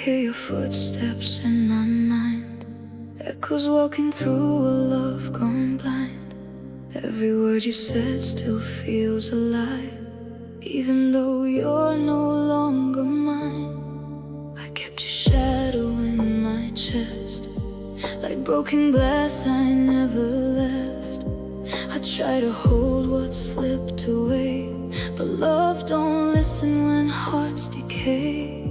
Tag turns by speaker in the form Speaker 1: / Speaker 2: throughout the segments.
Speaker 1: hear your footsteps in my mind, echoes walking through a love gone blind. Every word you said still feels alive, even though you're no longer mine. I kept your shadow in my chest, like broken glass I never left. I try to hold what slipped away, but love don't listen when hearts decay.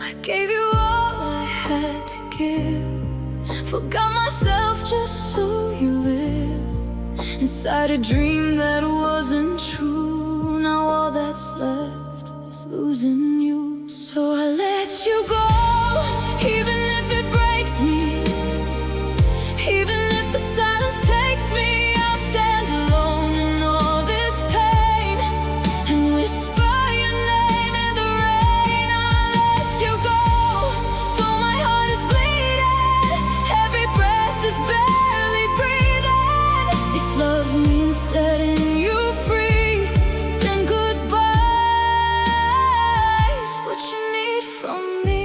Speaker 1: I gave you all I had to give, forgot myself just so you live inside a dream that wasn't true. Now all that's left is losing you. So I let you go, even if it breaks me, even if the silence takes me. I'll stand alone in all this pain and whisper your name in the rain. I'll let you go, though my heart is bleeding, every breath is barely breathing. If love means setting you free, then goodbye's what you need from me.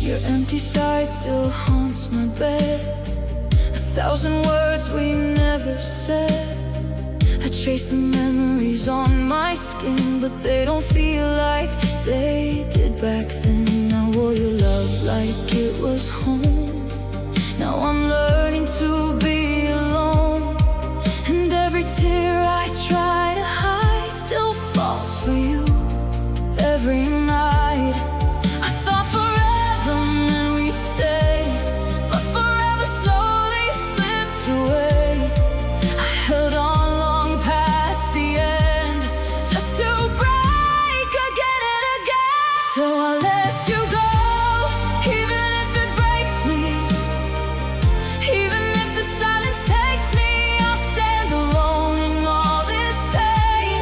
Speaker 1: Your empty side still haunts my bed, 1,000 words we never said. I trace the memories on my skin, but they don't feel like they did back then. I wore your love like it was home. Now I'm learning to be alone, and every tear I try to hide still falls for you every night. I thought forever meant we'd stay, but forever slowly slipped away. I held on long past the end, just to break again and again. So I let you go, even if it breaks me, even if the silence takes me. I'll stand alone in all this pain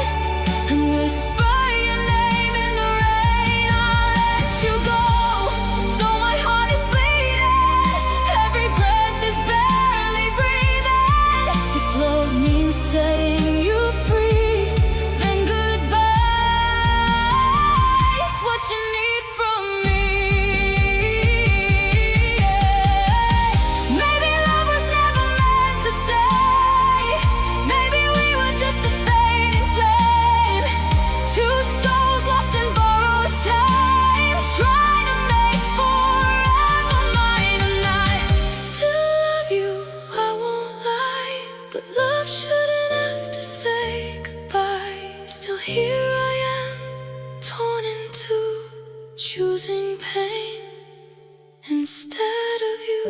Speaker 1: and whisper your name in the rain. I'll let you go, though my heart is bleeding, every breath is barely breathing. If love means setting you free, then goodbye's what you need from me. Maybe love was never meant to stay. Maybe we were just a fading flame, two souls lost in borrowed time, trying to make forever mine. And I still love you, I won't lie, but love shouldn't have to say goodbye. Still here I am, torn in two, choosing pain instead of you.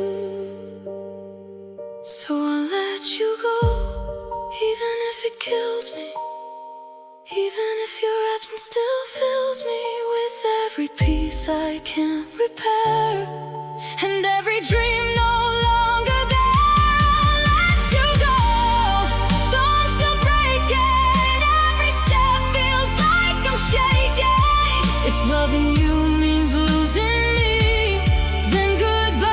Speaker 1: So I'll let you go, even if it kills me, even if your absence still fills me with every piece I can't repair, and every dream no longer there. I'll let you go, though I'm still breaking, every step feels like I'm shaking. If loving you means losing me, then goodbye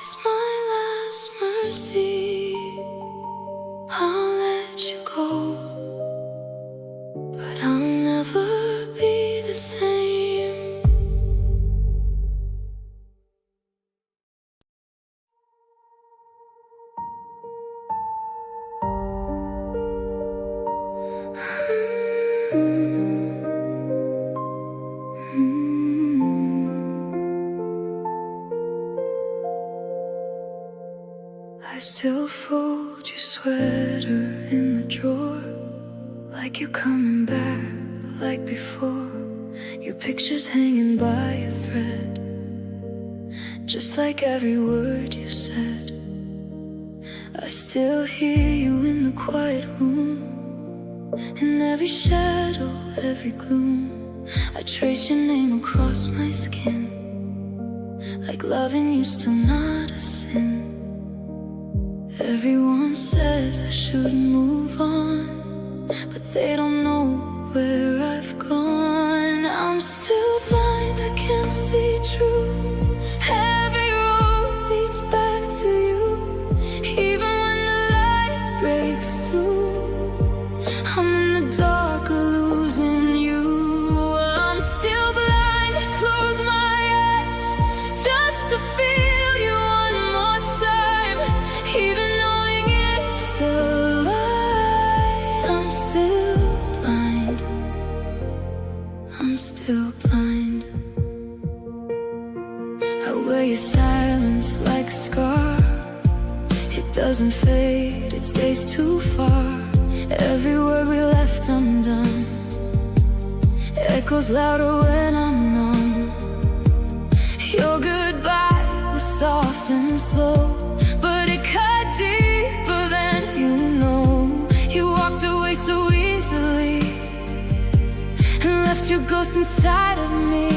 Speaker 1: is my last mercy. I'll let you go, but I'll never be the same. I still fold your sweater in the drawer, like you're coming back, like before. Your picture's hanging by a thread, just like every word you said. I still hear you in the quiet room, in every shadow, every gloom. I trace your name across my skin, like loving you's still not a sin. Everyone says I should move on, but they don't know where I've gone. I'm still blind, I can't see truth. Every road leads back to you, even when the light breaks through. doesn't fade, it stays too far. Every word we left undone echoes louder when I'm numb. Your goodbye was soft and slow, but it cut deeper than you know. You walked away so easily and left your ghost inside of me.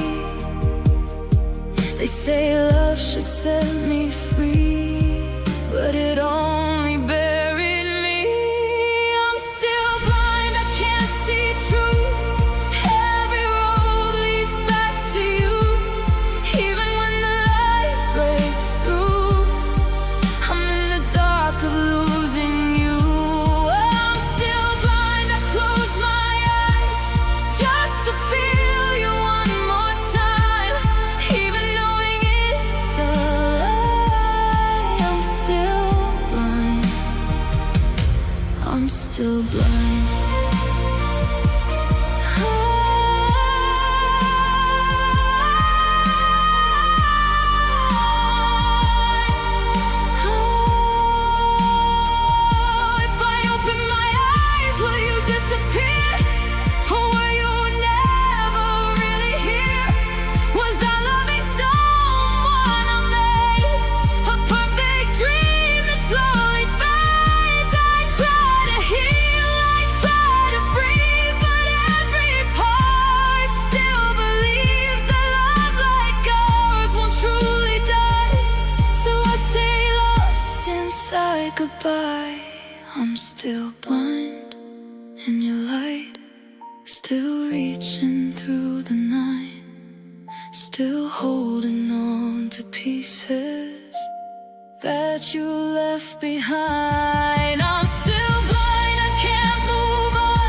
Speaker 1: They say love should set me free, but it only buried me. I'm still blind, I can't see truth. Every road leads back to you. Even when the light breaks through, I'm in the dark of losing you. I'm still blind, I close my eyes just to feel you one more time. Even knowing it's a lie, I'm still blind. I'm still blind. If I open my eyes, will you disappear? Or were you never really here? Was I loving someone I made? A perfect dream that slowly fades. I try to heal, I try to breathe, but every part still believes that love like ours won't truly die. So I stay lost inside goodbye. I'm still blind in your light, still reaching through the night, still holding on to pieces that you left behind. I'm still blind, I can't move on.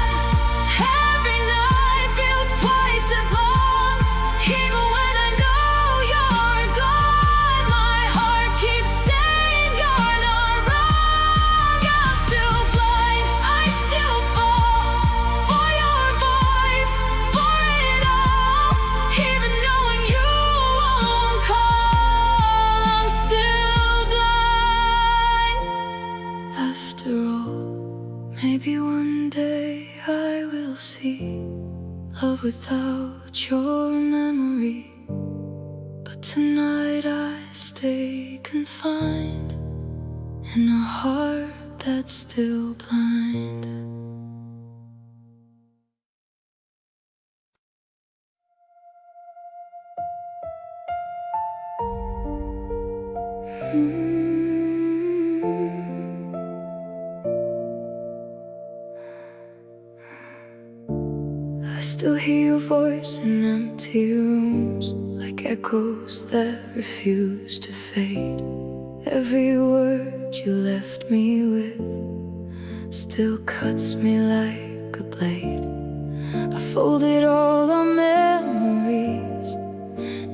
Speaker 1: Every night feels twice as long. Even when I know you're gone, my heart keeps saying you're not wrong. I'm still blind, I still fall for your voice, for it all. Even knowing you won't call, I'm still blind. After all, maybe one day I will see love without your memory. But tonight I stay confined in a heart that's still blind. I still hear your voice in empty rooms, like echoes that refuse to fade. Every word you left me with still cuts me like a blade. I folded all our memories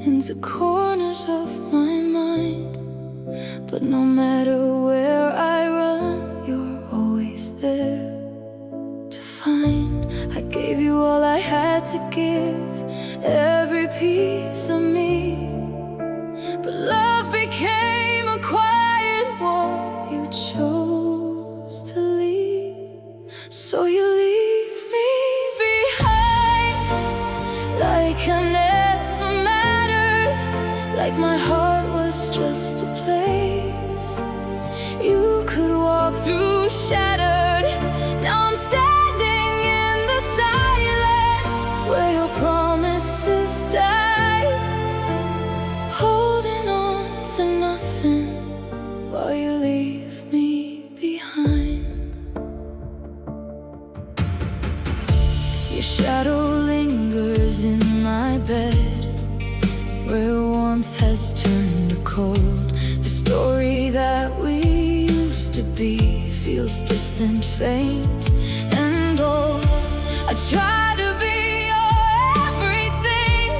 Speaker 1: into corners of my mind, but no matter where I run, you're always there to find. I gave you all I had to give, every piece of me, but love became a quiet war you chose to leave. So you leave me behind, like I never mattered, like my heart was just a place you could walk through shattered. Now I'm standing in the silence where your promises died, holding on to nothing while you leave me behind. Your shadow lingers in my bed, where warmth has turned to cold. The story that we used to be feels distant, faint, and old. I try to be your everything,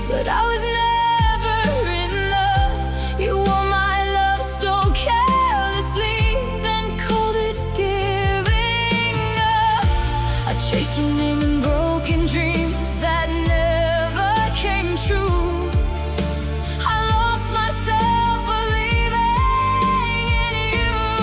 Speaker 1: but I was never enough. You wore my love so carelessly, then called it giving up. I chased your name in broken dreams that never came true. I lost myself believing in you.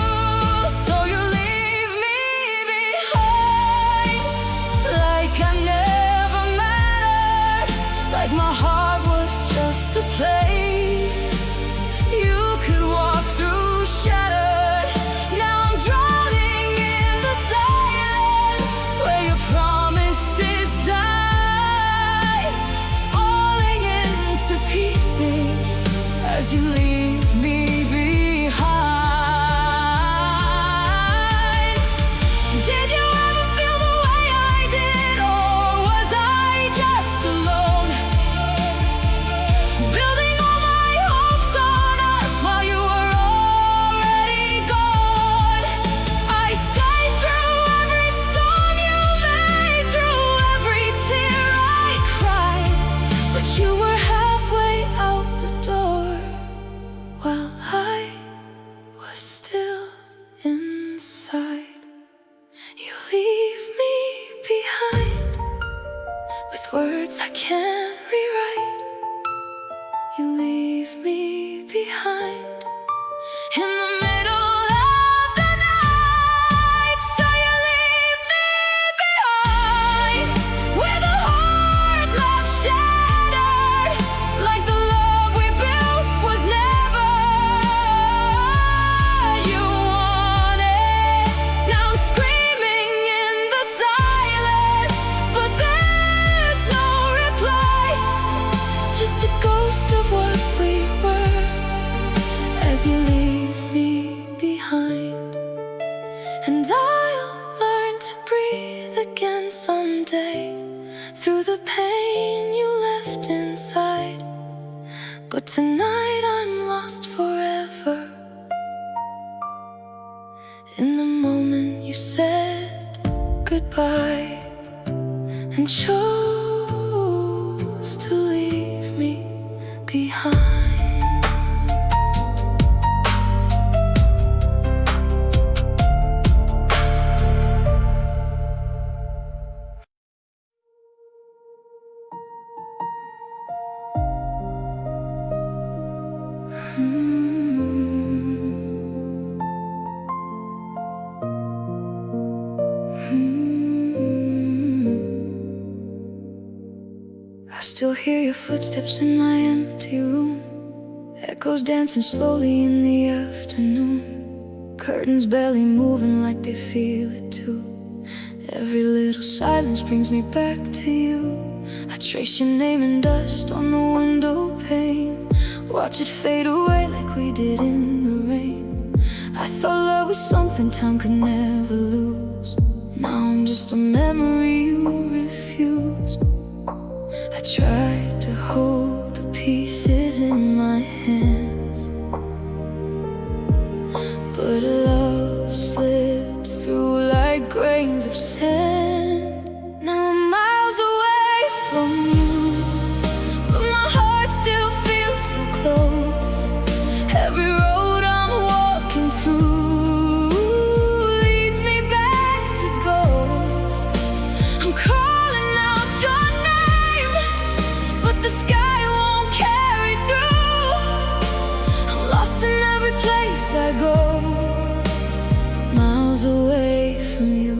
Speaker 1: I can't rewrite. You leave me behind in the middle of the night. So you leave me behind with a heart left shattered, like the love we built was never you wanted. Now I'm screaming in the silence, but there's no reply. Just a ghost of what we were as you leave me behind. And I'll learn to breathe again someday through the pain you left inside. But tonight I'm lost forever in the moment you said goodbye and chose to leave me behind. I still hear your footsteps in my empty room, echoes dancing slowly in the afternoon, curtains barely moving like they feel it too. Every little silence brings me back to you. I trace your name in dust on the window pane, watch it fade away like we did in the rain. I thought love was something time could never lose. Now I'm just a memory you refuse. I tried to hold the pieces in my hands, but love slipped through like grains of sand. Now I'm miles away from you, but my heart still feels so close. Every road I'm walking through leads me back to ghosts. I'm calling out your name, but the sky won't carry through. I'm lost in every place I go, miles away from you.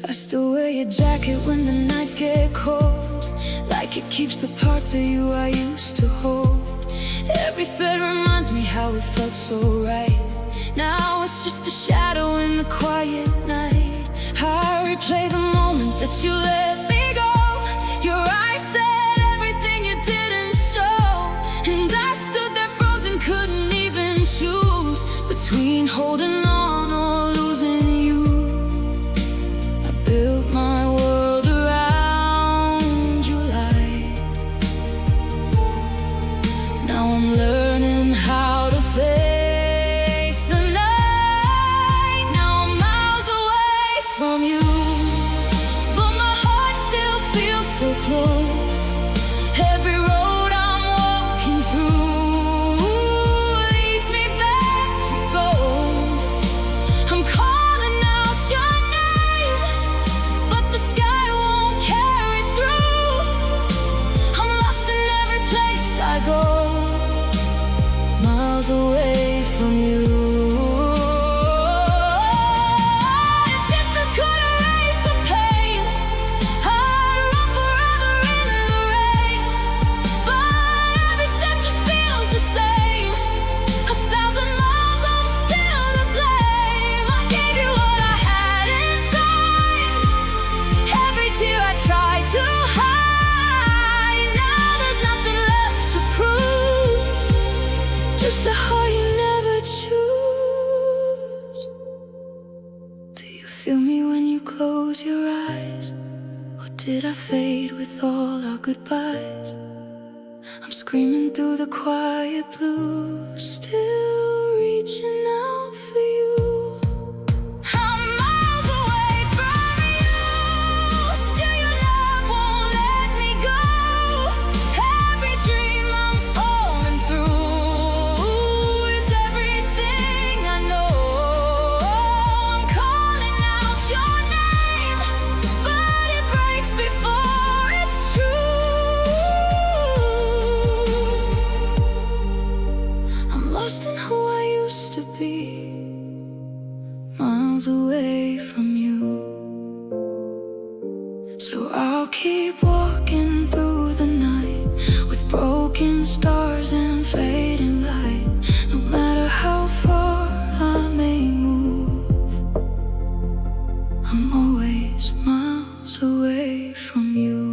Speaker 1: I still wear your jacket when the nights get cold, like it keeps the parts of you I used to hold. Every thread reminds me how it felt so right. Now it's just a shadow in the quiet night. I replay the moment that you let me go. Your eyes said everything you didn't show, and I stood there frozen, couldn't even choose between holding on or losing you. I built my world around your light. Now I'm learning how to face the night. Now I'm miles away from you, but my heart still feels so close. Every road I'm walking through leads me back to ghosts. I'm calling out your name, but the sky won't carry through. I'm lost in every place I go, miles away from you. If distance could erase the pain, I'd run forever in the rain. But every step just feels the same. 1,000 miles, I'm still to blame. I gave you what I had inside, every tear I tried to hide. Now there's nothing left to prove, just a heart you never choose. Do you feel me when you close your eyes, or did I fade with all our goodbyes? I'm screaming through the quiet blue, still reaching out for you. I'm miles away from you, still your love won't let me go. Every dream I'm falling through is everything I know. I'm calling out your name, but it breaks before to be miles away from you. So I'll keep walking through the night with broken stars and fading light. No matter how far I may move, I'm always miles away from you.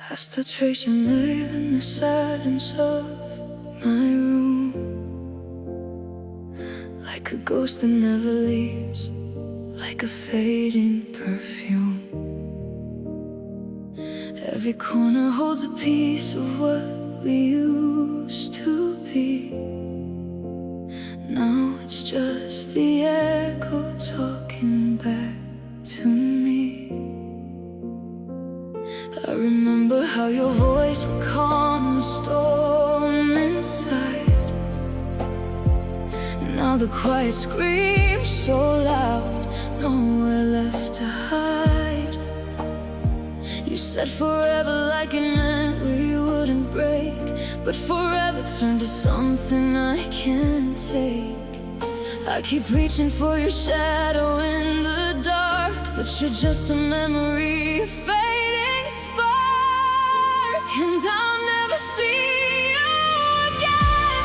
Speaker 1: I still trace your name in the silence of my room, like a ghost that never leaves, like a fading perfume. Every corner holds a piece of what we used to be. Now it's just the echo talking back to me. I remember how your voice would calm the storm inside. And now the quiet screams so loud, nowhere left to hide. You said forever like it meant we wouldn't break, but forever turned to something I can't take. I keep reaching for your shadow in the dark, but you're just a memory, a fading spark. And I'll never see you again,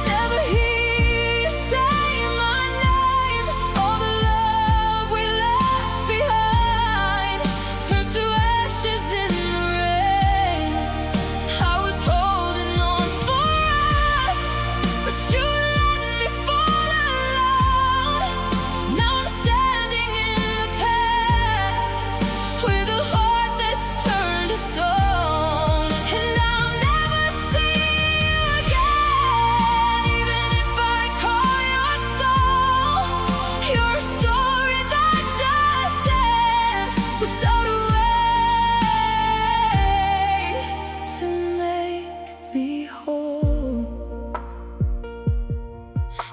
Speaker 1: never hear you say my name. All the love we left behind turns to ashes in the rain. I was holding on for us, but you let me fall alone. Now I'm standing in the past with a heart that's turned to stone.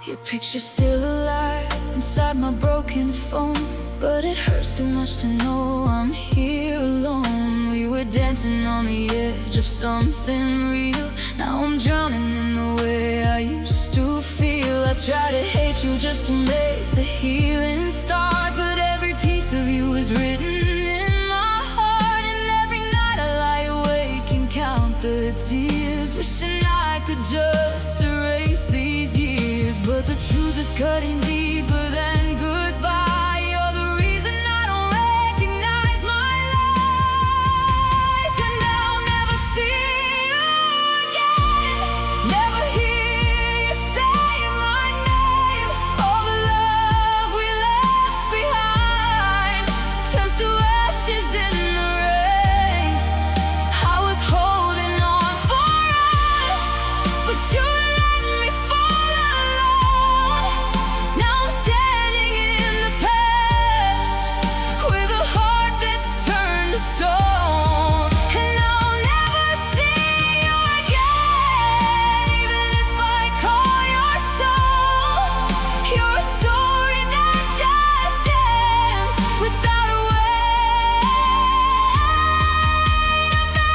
Speaker 1: Your picture's still alive inside my broken phone, but it hurts too much to know I'm here alone. We were dancing on the edge of something real. Now I'm drowning in the way I used to feel. I try to hate you just to make the healing start, but every piece of you is written in my heart. And every night I lie awake and count the tears, wishing I could just erase these years. But the truth is cutting deeper than goodbye. You're the reason I don't recognize my life. And I'll never see you again, never hear you say my name. All the love we left behind turns to ashes in the rain. I was holding on for us, but you let me fall alone. Now I'm standing in the past with a heart that's turned to stone. And I'll never see you again, even if I call your soul. You're a story that just ends without a way to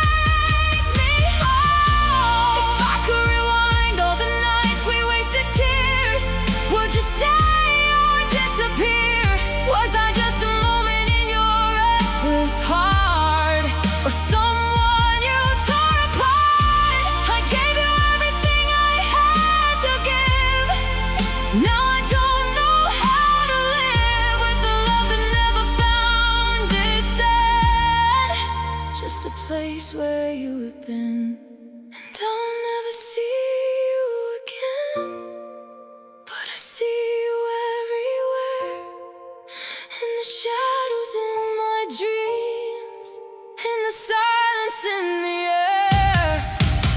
Speaker 1: make me whole. If I could rewind all the nights we wasted tears, would you stay or disappear? Was I just a moment in your reckless heart, or someone you tore apart? I gave you everything I had to give. Now I don't know how to live with the love that never found its end. Just a place where you had been, and I'll never see you again. But I see you everywhere, in the shadows in my dreams, in the silence in the air.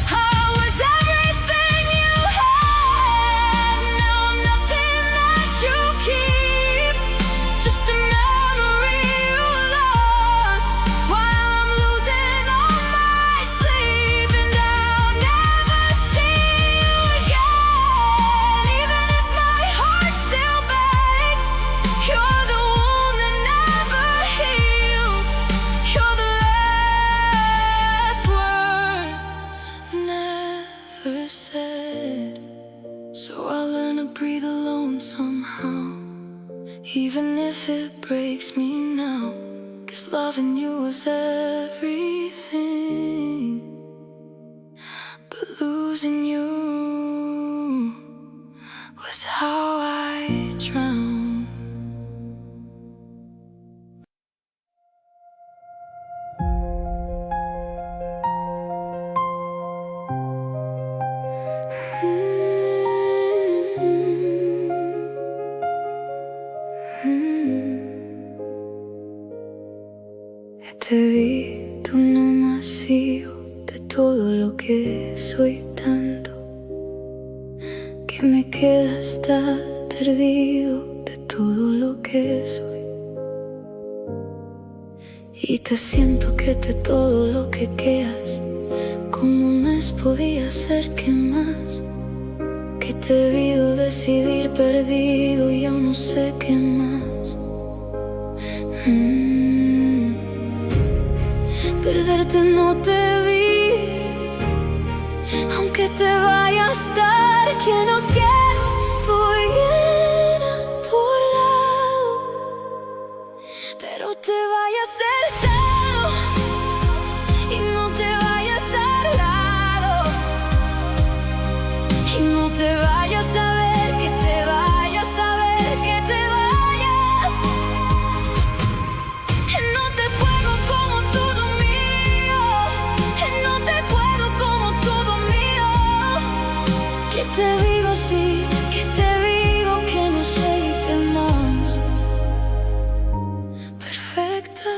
Speaker 1: I was everything you had, now I'm nothing that you keep. even if it breaks me now. 'Cause loving you was everything, but losing you was how I drowned. Te vi, tú no me has sido de todo lo que soy tanto, que me queda estar perdido de todo lo que soy. Y te siento que de todo lo que quedas, como un mes podía ser que más, que te he debido decidir perdido y aún no sé qué más. Perderte no te vi, aunque te vaya a estar, que no quiero, estoy bien a tu lado, pero te vaya a ser todo y no te vayas al lado, y no te vayas a ver, que te vayas a ver, que te vayas. No te puedo como todo mío, no te puedo como todo mío, que te digo sí, que te digo que no sé irte más. Perfecta,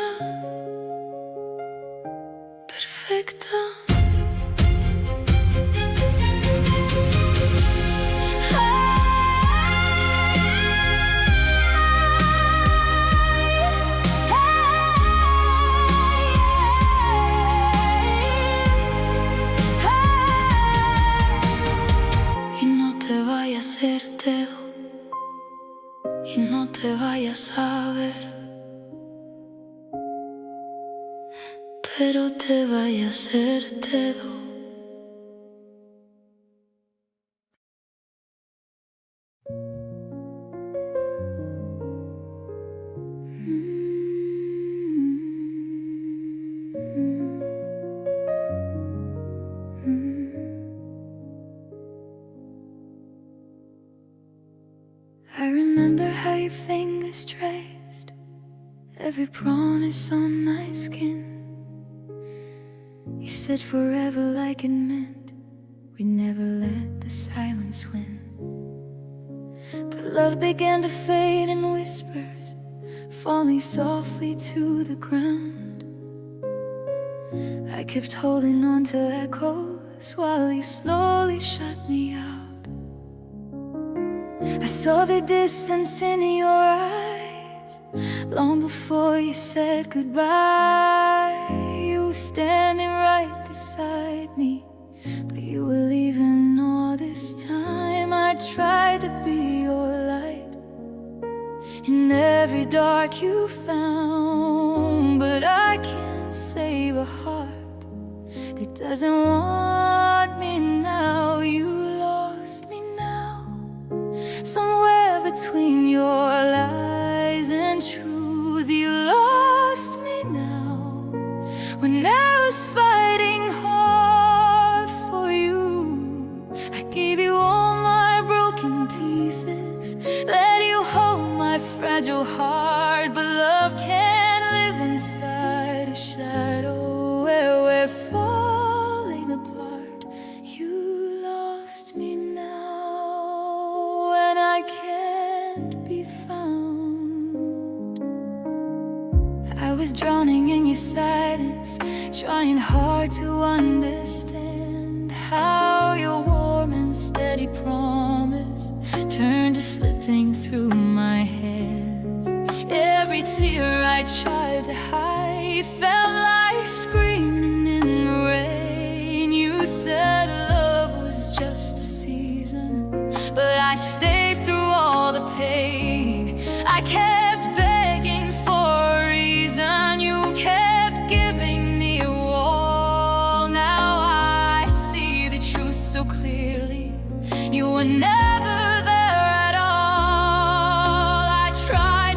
Speaker 1: perfecta. Y no te vayas a ser dedo, y no te vayas a ver, pero te vaya a ser dedo. I remember how your fingers traced every promise on my skin. You said forever like it meant we never let the silence win. But love began to fade in whispers, falling softly to the ground. I kept holding on to echoes while you slowly shut me out. I saw the distance in your eyes long before you said goodbye. You were standing right beside me, but you were leaving all this time. I tried to be your light in every dark you found, but I can't save a heart that doesn't want me now. You lost me now, somewhere between your lies and truth. You lost me now, when I was fighting hard for you. I gave you all my broken pieces, let you hold my fragile heart. But love can't live inside a shadow where we're falling apart. You lost me now, and I can't be found. I was drowning in your silence, trying hard to understand how your warm and steady promise turned to slipping through my hands. Every tear I tried to hide felt like screaming in the rain. You said love was just a season, but I stayed through all the pain. I kept begging for a reason, you kept giving me a wall. Now I see the truth so clearly, you were never there at all. I tried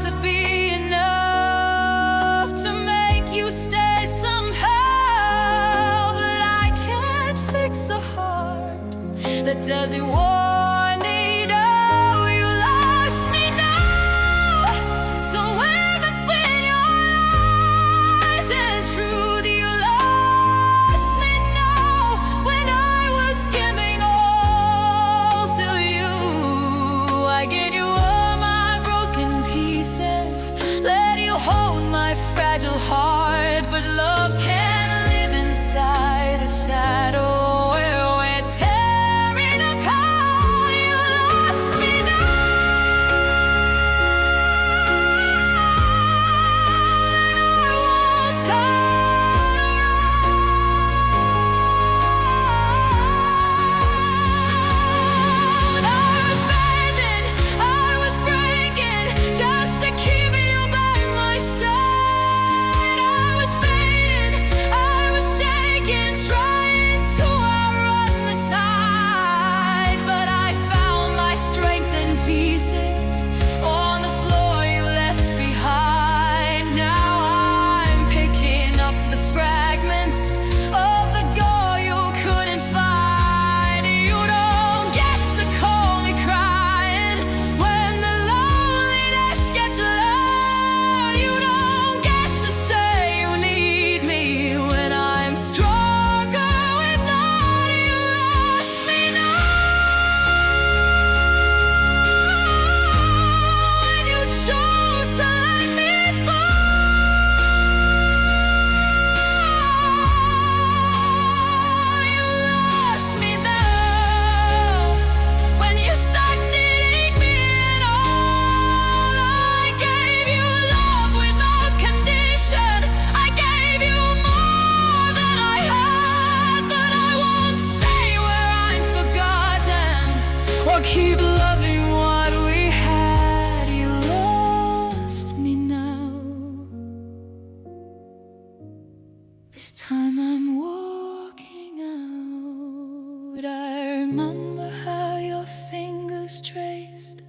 Speaker 1: This time I'm walking out. I remember how your fingers traced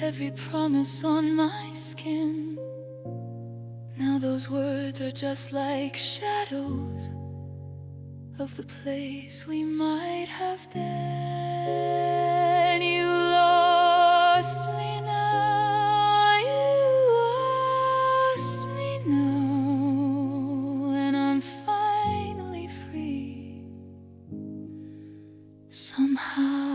Speaker 1: every promise on my skin. Now those words are just like shadows of the place we might have been. You lost me now, you lost me now, and I'm finally free somehow.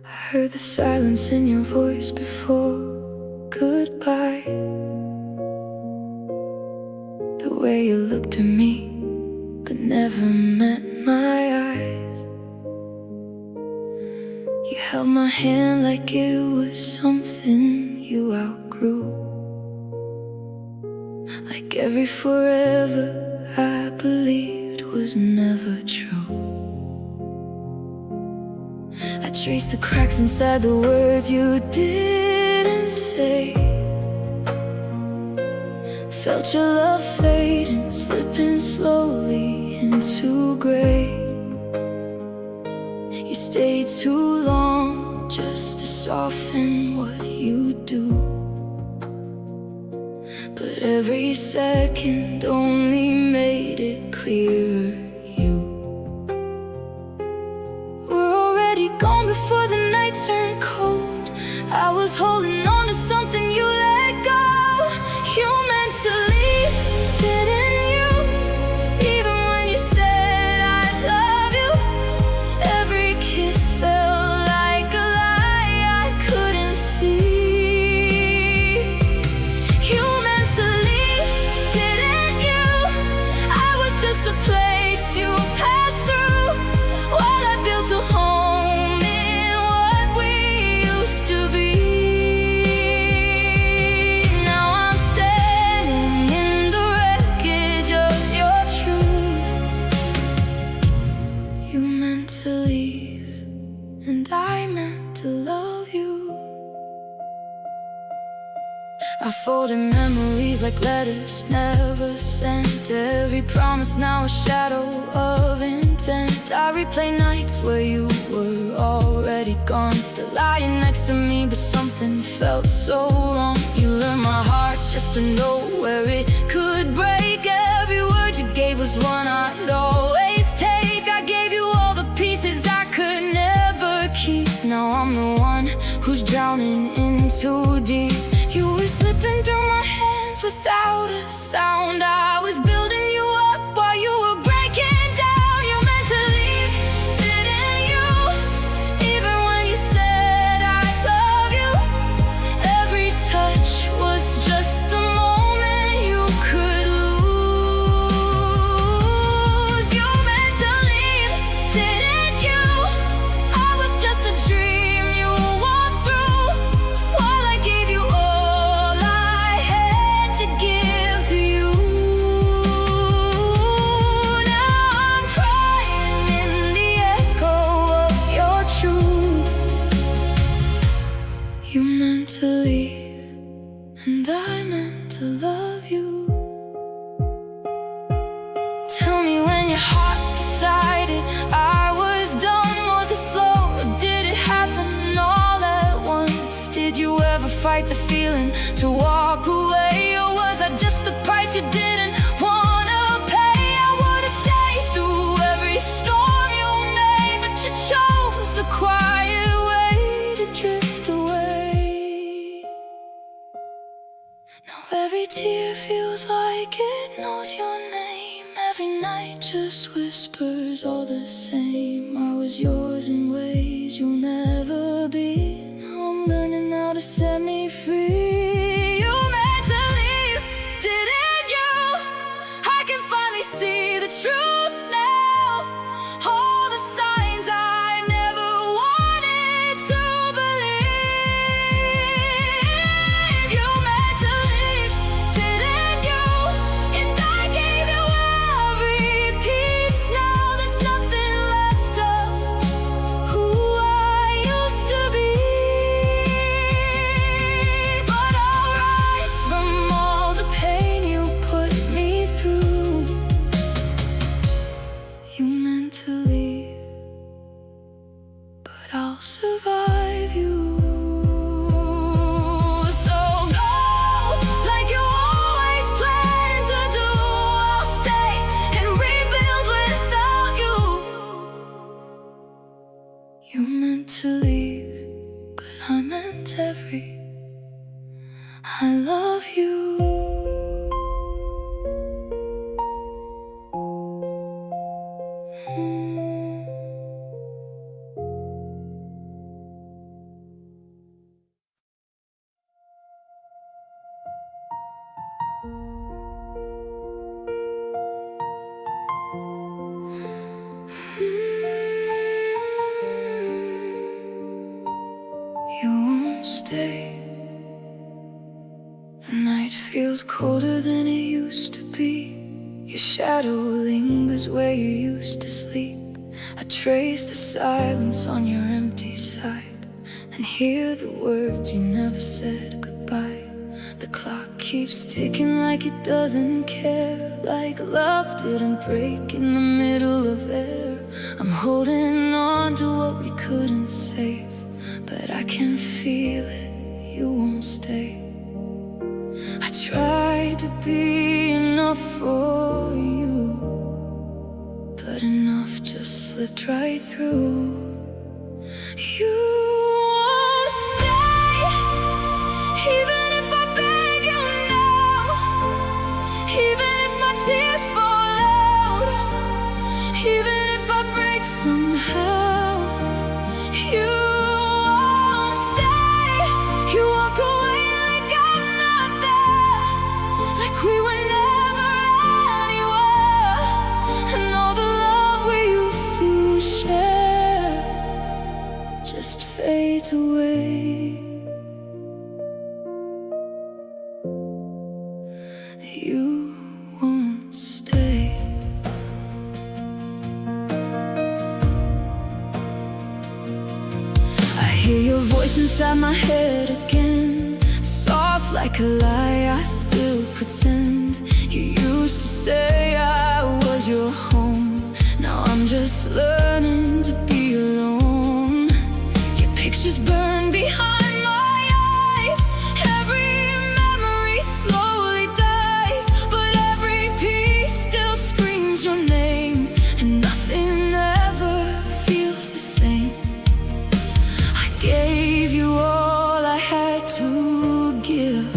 Speaker 1: I heard the silence in your voice before goodbye. The way you looked at me but never met my eyes. You held my hand like it was something you outgrew. Like every forever I believed was never true. I traced the cracks inside the words you didn't say. Felt your love fading, slipping slowly into gray. You stayed too long just to soften what you do. But every second only made it clearer. Gone before the night turned cold. I was holding on to something you let go. You meant to leave, didn't you? Even when you said I love you, every kiss felt like a lie I couldn't see. You meant to leave, didn't you? I was just a place you passed through while I built a home. To leave, and I meant to love you. I folded memories like letters never sent. Every promise now a shadow of intent. I replay nights where you were already gone, still lying next to me, but something felt so wrong. You learned my heart just to know where it could break. Every word you gave was one I'd always take. I gave you all the pieces I could never keep. Now I'm the one who's drowning in too deep. You were slipping through my hands without a sound. I was building you up while you were breaking down. You meant to leave, didn't you? Even when you said I love you, every touch was just a moment you could lose. You meant to leave, didn't you? I was just a dream you walked through while I gave you all I had to give to you. Now I'm crying in the echo of your truth. You meant to leave, and I meant to love you. Tell me when your heart decided I was done. Was it slow or did it happen all at once? Did you ever fight the feeling to walk away, or was I just the price you didn't wanna pay? I would've stayed through every storm you made, but you chose the quiet way to drift away. Now every tear feels like it knows your name. Every night just whispers all the same. I was yours in ways you'll never be. Now I'm learning how to set me free. You meant to leave, didn't you? I can finally see the truth now. All the signs I never wanted to believe. survive you. So go like you always planned to do. I'll stay and rebuild without you. You meant to leave, but I meant I love you. You won't stay. The night feels colder than it used to be. Your shadow lingers where you used to sleep. I trace the silence on your empty side and hear the words you never said goodbye. The clock keeps ticking like it doesn't care, like love didn't break in the middle of air. I'm holding on to what we couldn't save, but I can feel it, you won't stay. I tried to be enough for you, but enough just slipped right through. You won't stay, even if I beg you now, even if my tears fall out, even if I break somehow. You won't stay, you walk away like I'm not there, like we were never anywhere, and all the love we used to share just fades away. You won't stay. I hear your voice inside my head again, soft like a lie, I still pretend. You used to say I was your home, now I'm just learning to be alone. Your pictures burn behind my eyes, every memory slowly dies, but every piece still screams your name, and nothing ever feels the same. I gave you all I had to give,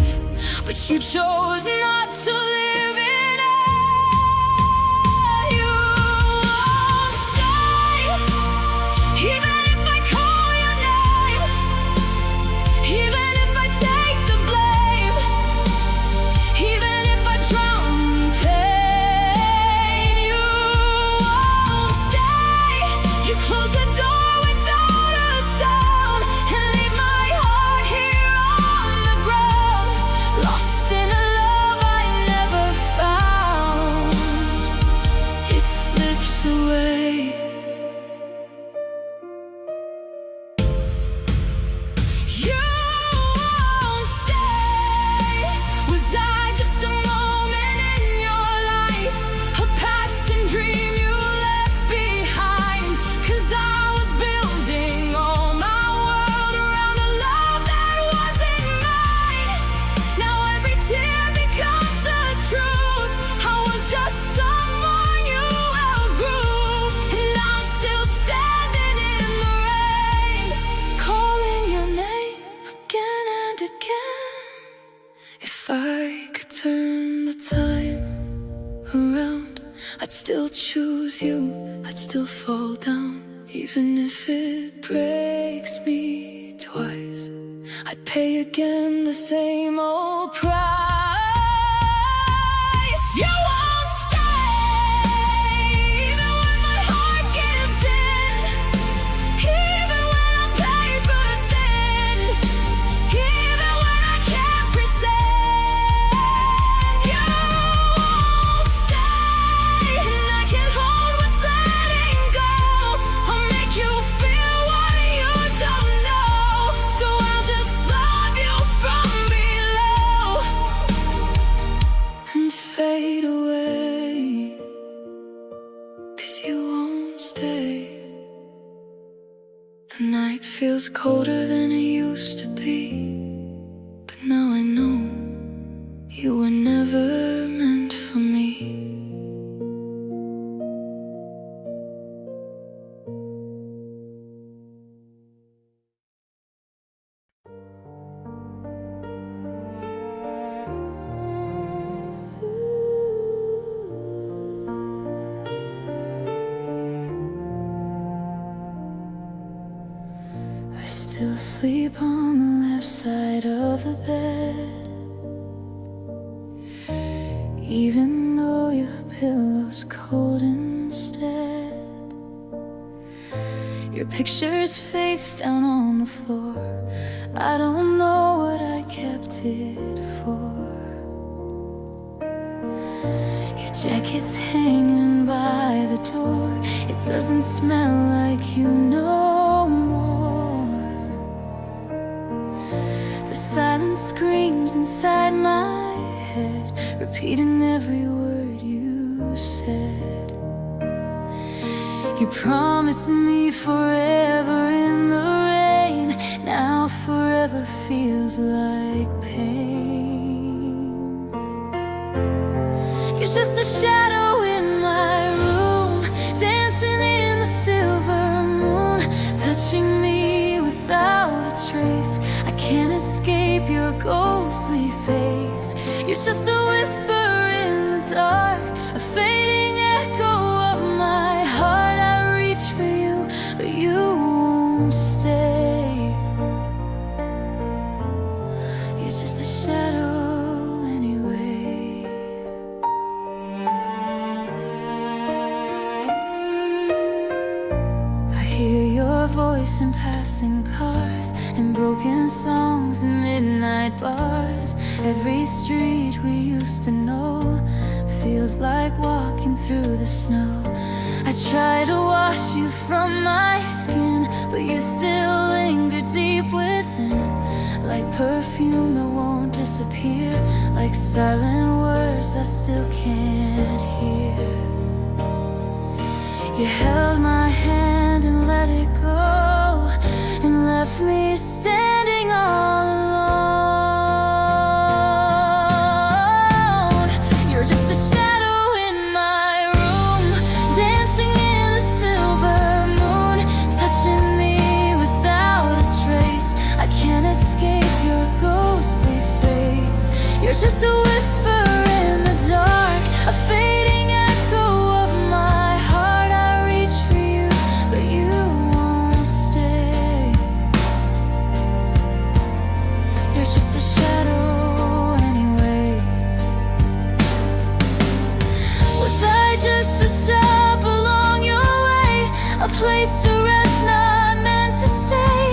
Speaker 1: but you chose not to live in it. You won't stay, even if I call your name, even if I take the blame, even if I drown in pain. You won't stay, you close the door without a sound and leave my heart here on the ground, lost in a love I never found. It slips away. You won't stay. Was I just a moment in your life, a passing dream you left behind? 'Cause I was building all my world around a love that wasn't mine. Now every tear becomes the truth. I was just someone you outgrew, and I'm still standing in the rain, calling your name again and again. If I could turn the time around, I'd still choose you, I'd still fall down, even if it breaks me twice. I'd pay again the same old price. You won't stay, even when my heart gives in, even when I'm paper thin, even when I can't pretend. You won't stay, and I can't hold what's letting go. I'll make you feel what you don't know, so I'll just love you from below. feels colder than it used to be. But now I know you were never meant for me. I still sleep on the left side of the bed, even though your pillow's cold instead. Your picture's face down on the floor. I don't know what I kept it for. Your jacket's hanging by the door. It doesn't smell like you no more. The silence screams inside my head, repeating every word you said. You promised me forever in the rain. Now forever feels like pain. You're just a shadow in my room, dancing in the silver moon, touching me without a trace. I can't escape your ghostly face. You're just a whisper in the dark, a fading echo of my heart. I reach for you, but you won't stay. You're just a shadow anyway. I hear your voice in passing cars, in broken songs and midnight bars. Every street we used to know feels like walking through the snow. I try to wash you from my skin, but you still linger deep within, like perfume that won't disappear, like silent words I still can't hear. You held my hand and let it go, and left me standing all alone. You're just a shadow in my room, dancing in the silver moon, touching me without a trace. I can't escape your ghostly face. You're just a whisper in the dark, a fading echo of my heart. I reach for you, but you won't stay. You're just a shadow anyway. Was I just a stop along your way, a place to rest, not meant to stay?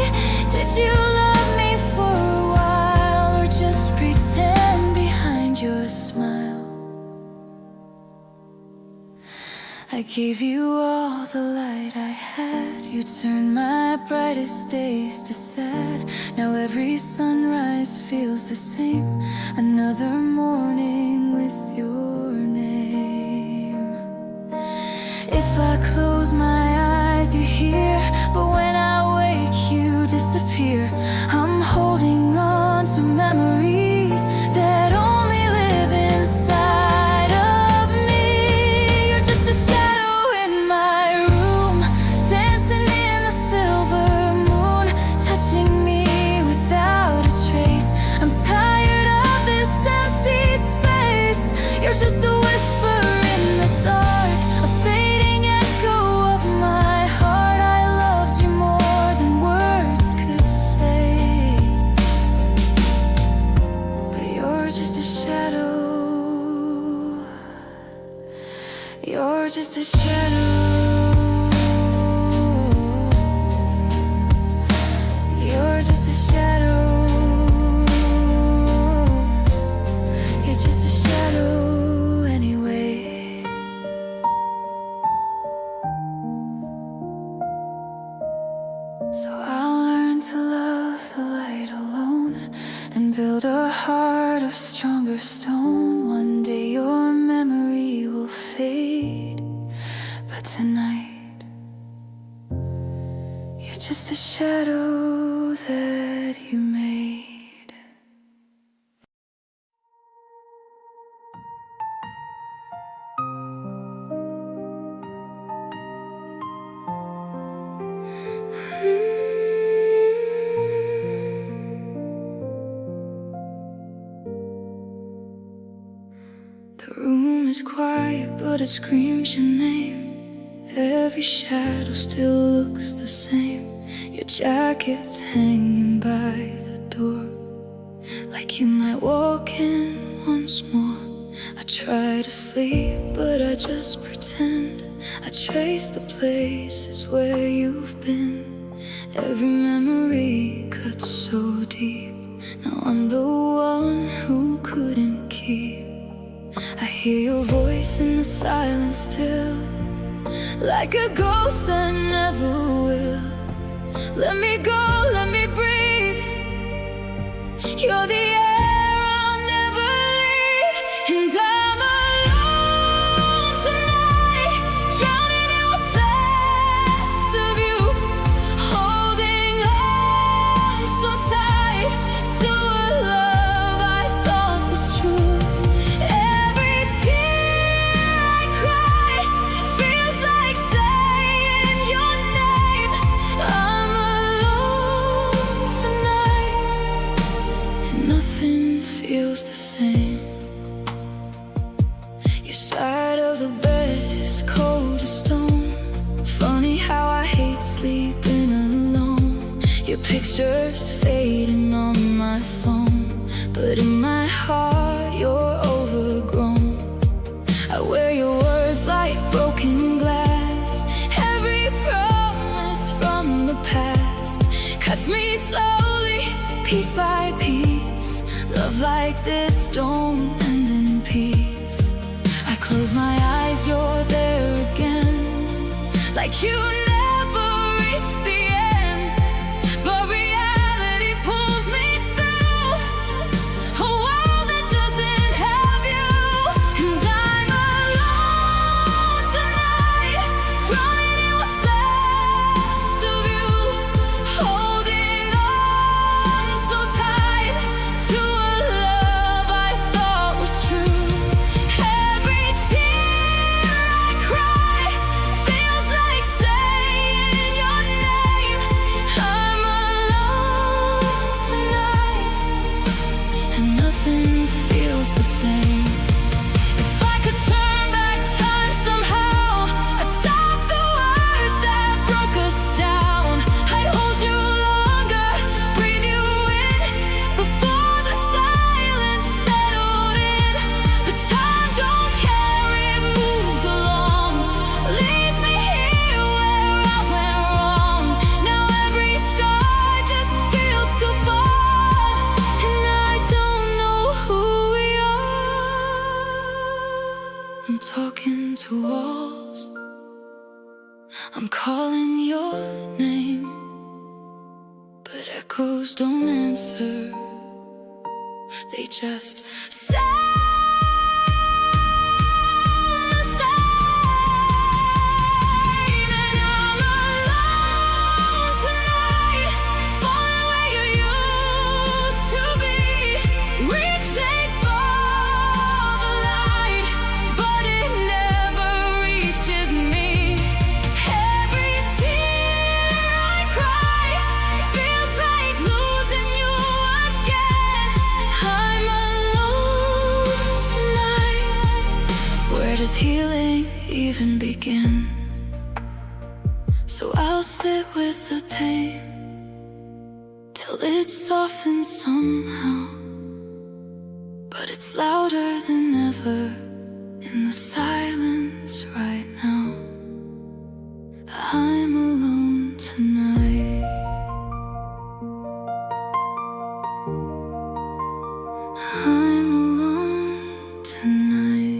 Speaker 1: Did you love me for a while, or just pretend behind your smile? I gave you all the light I had. You turned my brightest days to sad. Now every sunrise feels the same, another morning with your name. If I close my eyes, you're here, but when I wake, you disappear. I'm holding on to memories that only live inside of me. You're just a shadow in my room, dancing in the silver moon, touching me without a trace. I'm tired of this empty space. You're just a whisper in the dark, a fading echo of my heart. I loved you more than words could say, but you're just a shadow. You're just a shadow. You're just a shadow. You're just a shadow anyway. So I'll learn to love the light alone, and build a heart of stronger stone. One day your memory will fade, but tonight you're just a shadow that you made. The room is quiet, but it screams your name. Every shadow still looks the same. Your jacket's hanging by the door, like you might walk in once more. I try to sleep, but I just pretend. I trace the places where you've been. Every memory cuts so deep. Now I'm the one who couldn't keep. I hear your voice in the silence still, like a ghost that never will. Let me go, let me breathe. You're the air I'll never leave. And I'm alone tonight, drowning in what's left of you, holding on so tight to a love I thought was true. Every tear I cry feels like saying your name. I'm alone tonight, and nothing feels the same. Your side of the bed is cold as stone. Funny how I hate sleeping alone. Your picture's fading on my phone, but in my heart you're overgrown. I wear your words like broken glass. Every promise from the past cuts me slowly, piece by piece. Love like this don't end in peace. I close my eyes, you're there again, like you never reached the end. But reality pulls me through a world that doesn't have you. And I'm alone tonight, drowning in what's left of you, holding on so tight to a love I thought was true. Every tear I cry feels like saying your name. I'm alone tonight, and nothing feels the same. If I could turn back time somehow, I'd stop the words that broke us down. I'd hold you longer, breathe you in, before the silence settled in. But time don't care, it moves along, leaves me here where I went wrong. Now every star just feels too far, and I don't know who we are. I'm talking to walls, I'm calling your name, but echoes don't answer, they just sound the same. And I'm alone tonight, falling where you used to be, reaching for the light, but it never reaches me. Every tear I cry feels like losing you again. I'm alone tonight. Where does healing even begin? So I'll sit with the pain till it softens somehow, but it's louder than ever in the silence right now. I'm alone tonight. I'm alone tonight.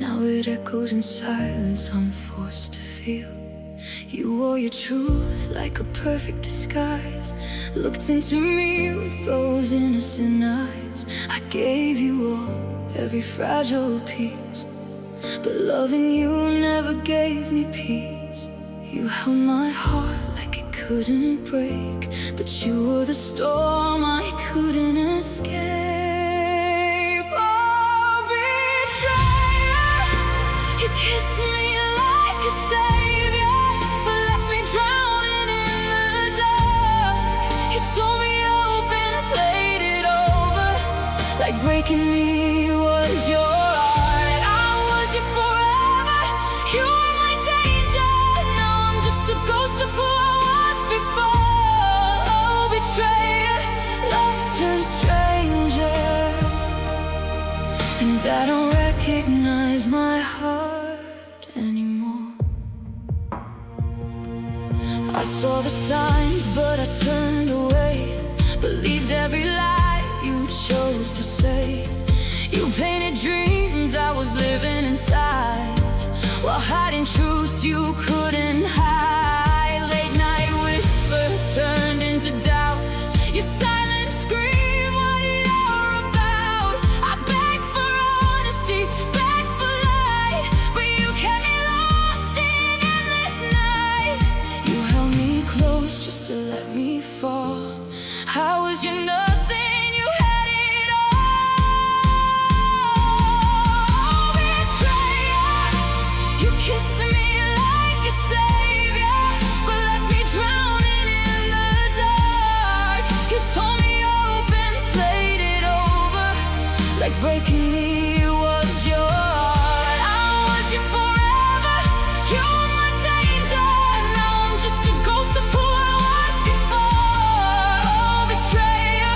Speaker 1: Now it echoes in silence I'm forced to feel. You wore your truth like a perfect disguise, looked into me with those innocent eyes. I gave you all, every fragile piece, but loving you never gave me peace. You held my heart like it couldn't break, but you were the storm I couldn't escape. Oh, betrayer, you kissed me like a savior, but left me drowning in the dark. You tore me open, played it over, like breaking me was your art. I was your forever, you were my danger. Now I'm just a ghost of who I was before. Oh, betrayer, love turns stranger, and I don't recognize my heart anymore. I saw the signs, but I turned away, believed every lie you chose to say. You painted dreams I was living inside, while hiding truths you couldn't hide. Late night whispers turned into doubt, your silent scream what you're about. I begged for honesty, begged for light, but you kept me lost in endless night. You held me close just to let me fall. How was you nothing? You had it all. Betrayer, you kissed me like a savior, but left me drowning in the dark. You tore me open, played it over, like breaking me was your art. I was your forever, you were my danger. Now I'm just a ghost of who I was before. Oh, betrayer,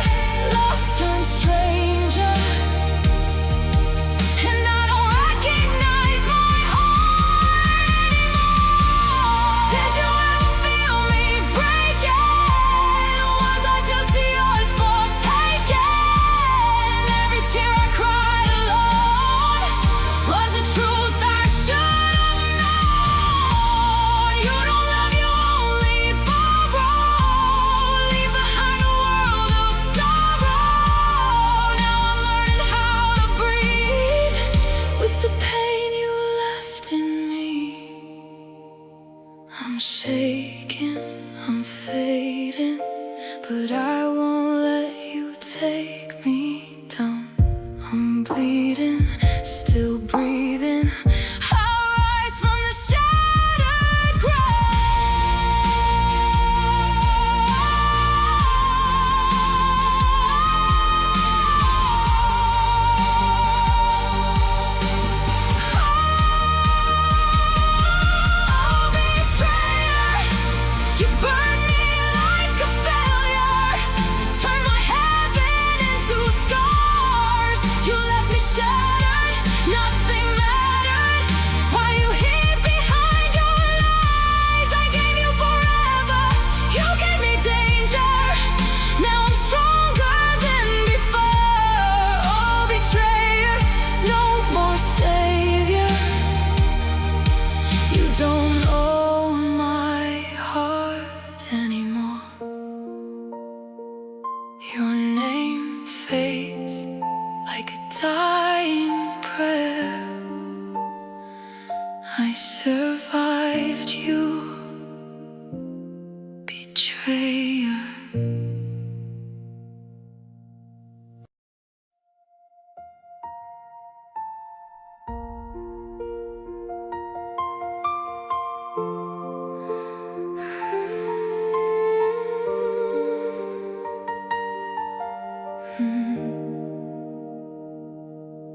Speaker 1: love turns stranger, and I don't recognize my heart anymore. Did you ever feel me breaking? Was I just yours for taking? Every tear I cried alone was a truth I should have known. You don't love, you only borrow, leave behind a world of sorrow. Now I'm learning how to breathe with the pain you left in me. I'm shaking, I'm fading, but I won't let you take me down. I'm bleeding, still breathing. I rise from the shattered Oh, betrayer, you burned me like a failure, turned my heaven into scars. You left me shattered, nothing mattered, while you hid behind your lies. I gave you forever, you gave me danger. Now I'm stronger than before. Oh, betrayer, no more savior. You don't own my heart anymore. Your name fades like a dying prayer. I survived you, betrayer.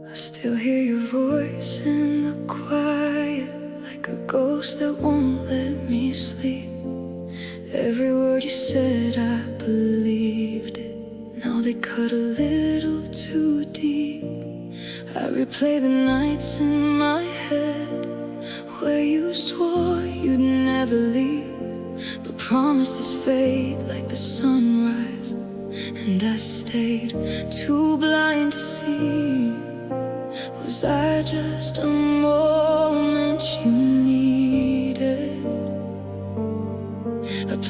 Speaker 1: I still hear your voice in the quiet, like a ghost that won't let me sleep. Every word you said, I believed it. Now they cut a little too deep. I replay the nights in my head where you swore you'd never leave, but promises fade like the sunrise, and I stayed too blind to see. Was I just a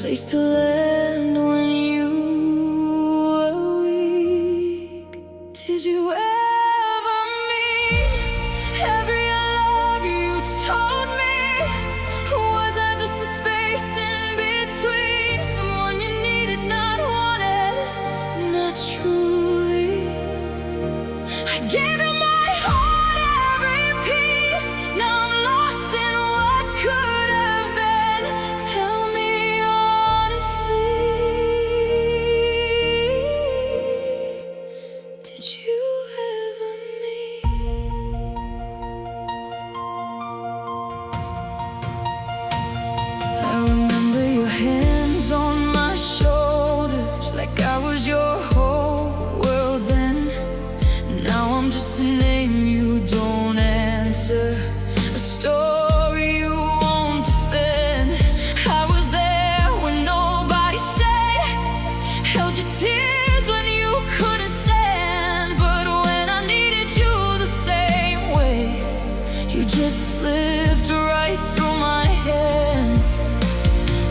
Speaker 1: place to land when you were weak. Did you ever mean every I love you told me? Was I just a space in between, someone you needed, not wanted, not truly? I gave you my heart, every piece. Now I'm lost in what could have been. Tell me honestly, did you ever mean? I remember your hands on my shoulders, like I was your whole world then. Now I'm just a name you don't answer, a story you won't defend. I was there when nobody stayed, held your tears when you couldn't stand. But when I needed you the same way, you just slipped right through my hands.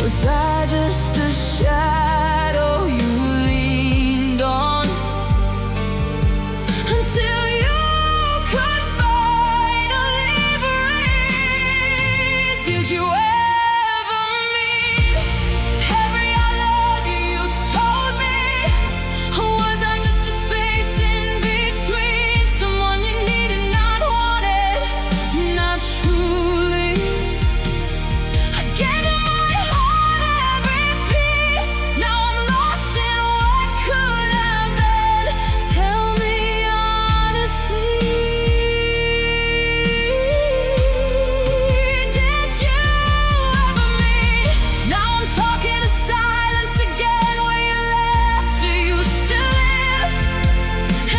Speaker 1: Was I just a shadow you leaned on until you could finally breathe? Did you ever mean every I love you told me? Or was I just a space in between, someone you needed, not wanted, not truly? I gave you my heart, every piece. Now I'm lost in what could have been. Tell me honestly, did you ever mean? Now I'm talking to silence again, where you left or used to live.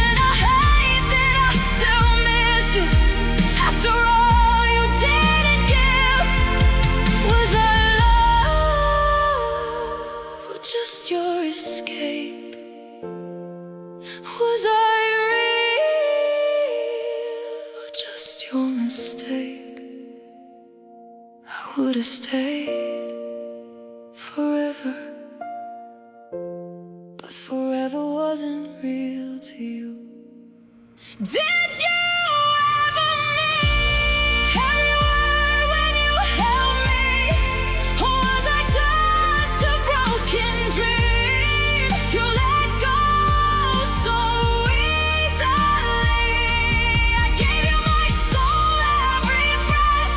Speaker 1: And I hate that I still miss you after all you didn't give. Was I love or just your escape? Was I real or just your mistake? I would've stayed forever, but forever wasn't real to you. Did you ever mean every word when you held me? Or was I just a broken dream you let go so easily? I gave you my soul, every breath.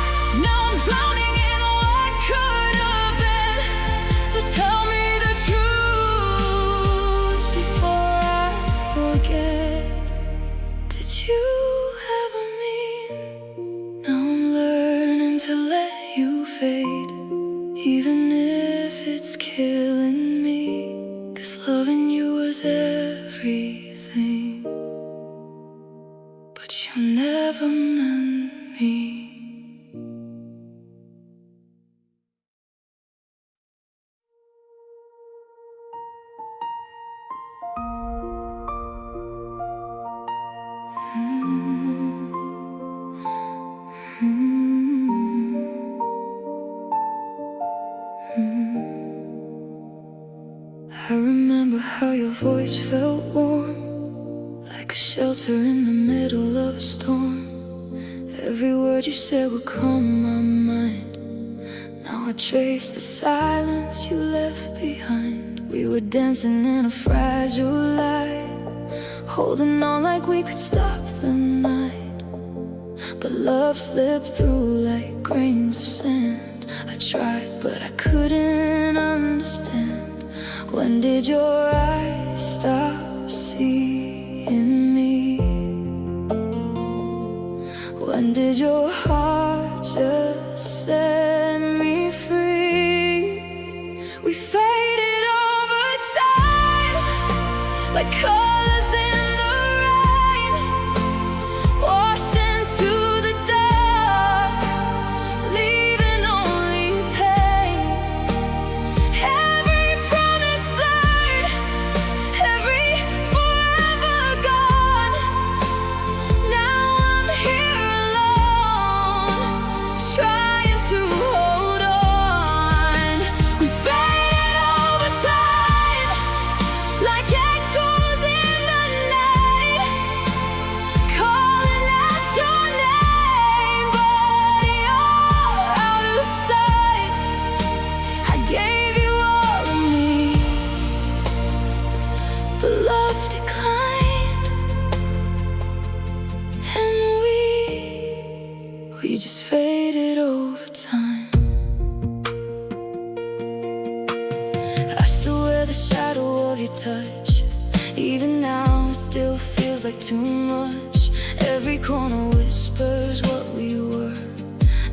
Speaker 1: Now I'm drowning in what could have been. So tell me the truth before I forget. Did you ever mean? Now I'm learning to let you fade, even if it's killing me. 'Cause loving you was everything, but you never meant me. I remember how your voice felt warm, like a shelter in the middle of a storm. Every word you said would calm my mind. Now I trace the silence you left behind. We were dancing in a fragile light, holding on like we could stop the night. But love slipped through like grains of sand. I tried, but I couldn't understand. When did your eyes stop seeing me? When did your heart just set me free? We faded over time, like colors in the rain, washed into the dark, leaving only pain. Every promise blurred, every forever gone. Now I'm here alone, trying to hold on. We faded faded over time. I still wear the shadow of your touch. Even now it still feels like too much. Every corner whispers what we were.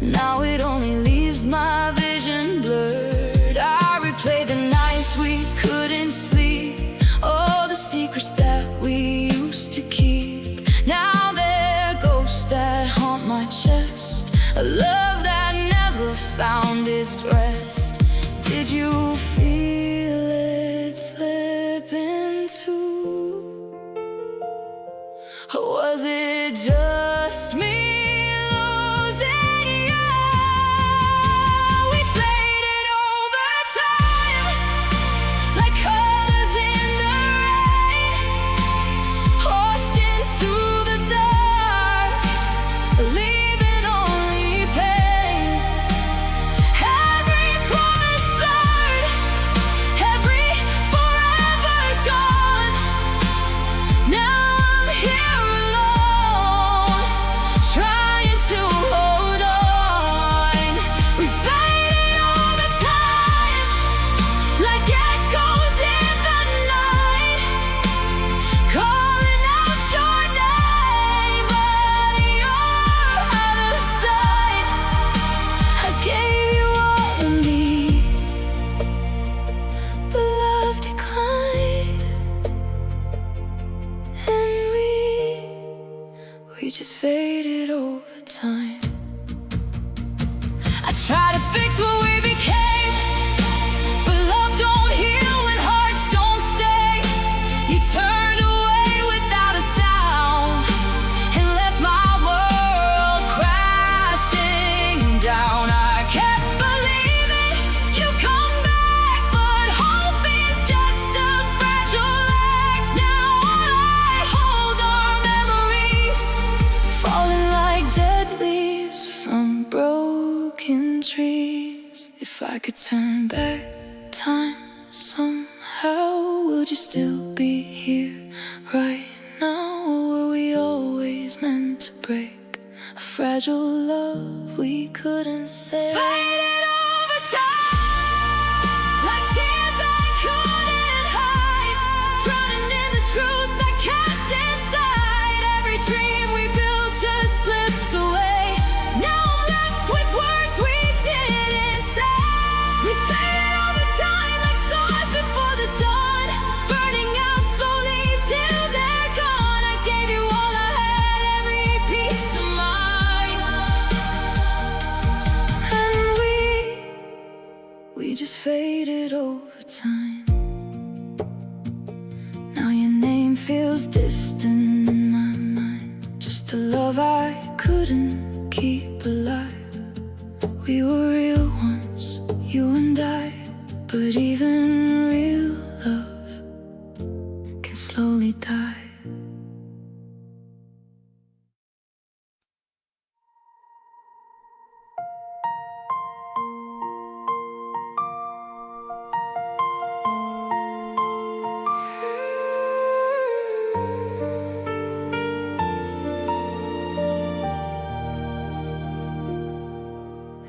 Speaker 1: Now it only leaves my vision blurred. I replay the nights we couldn't sleep, all the secrets that we used to keep. Now they're ghosts that haunt my chest, a love that never found its rest. Did you feel it slip into? Or was it just me? We just faded over time. I try to fix what we became, but love don't heal when hearts don't stay. You turned away without a sound and left my world crashing down. I kept believing you'd come back, but hope is just a fragile act. Now all I hold are memories falling like dead leaves from broken trees. If I could turn back time somehow, would you still be here right now? Or were we always meant to break? A fragile love we couldn't save. Faded over time, like tears I couldn't hide, drowning in the truth that kept inside. Every dream we built just slipped away. Now I'm left with words we didn't say. We faded over time like stars before the dawn, burning out slowly till they're gone. I gave you all I had, every piece of mine, and we just faded over time. Now your name feels distant in my mind, just a love I couldn't keep alive. We were real once, you and I, but even real love can slowly die.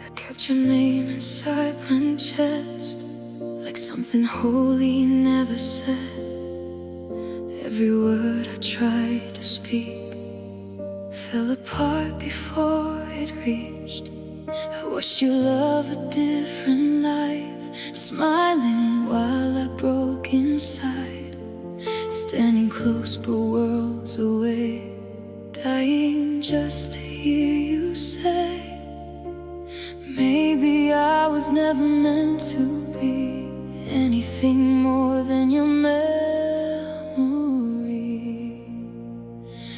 Speaker 1: I kept your name inside my chest, like something holy never said. Every word I tried to speak fell apart before it reached. I watched you love a different life, smiling while I broke inside, standing close but worlds away, dying just to hear you say, maybe I was never meant to be anything more than your memory.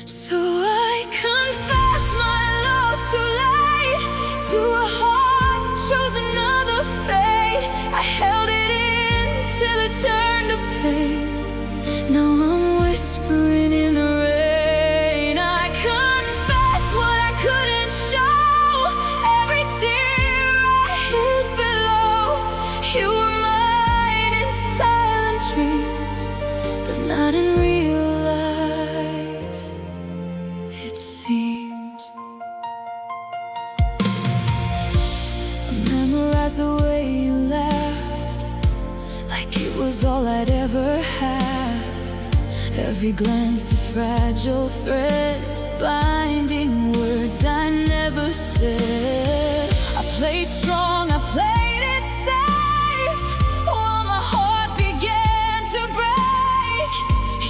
Speaker 1: So I confess my love too late to a heart that chose another fate. I held it in till it turned to pain. Now I'm whispering in the rain. I confess what I couldn't show, every tear I hid below. You were mine in silent dreams, recognize the way you laughed, like it was all I'd ever have. Every glance a fragile thread, binding words I never said. I played strong, I played it safe, while my heart began to break.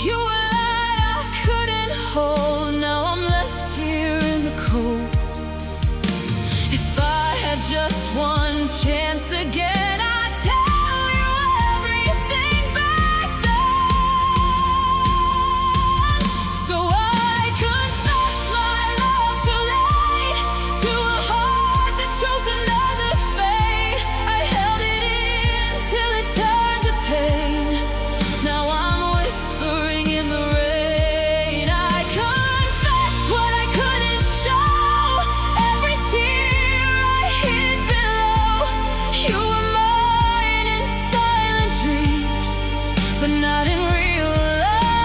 Speaker 1: You were light I couldn't hold, now I'm left here in the cold. If I had just one chance again, I'd tell you everything back then. So I confess my love too late, to a heart that chose another fate. I held it in till it turned to pain. Now I'm whispering in the rain. I confess what I couldn't show, every tear I hid below. You were mine in silent dreams, but not in real life,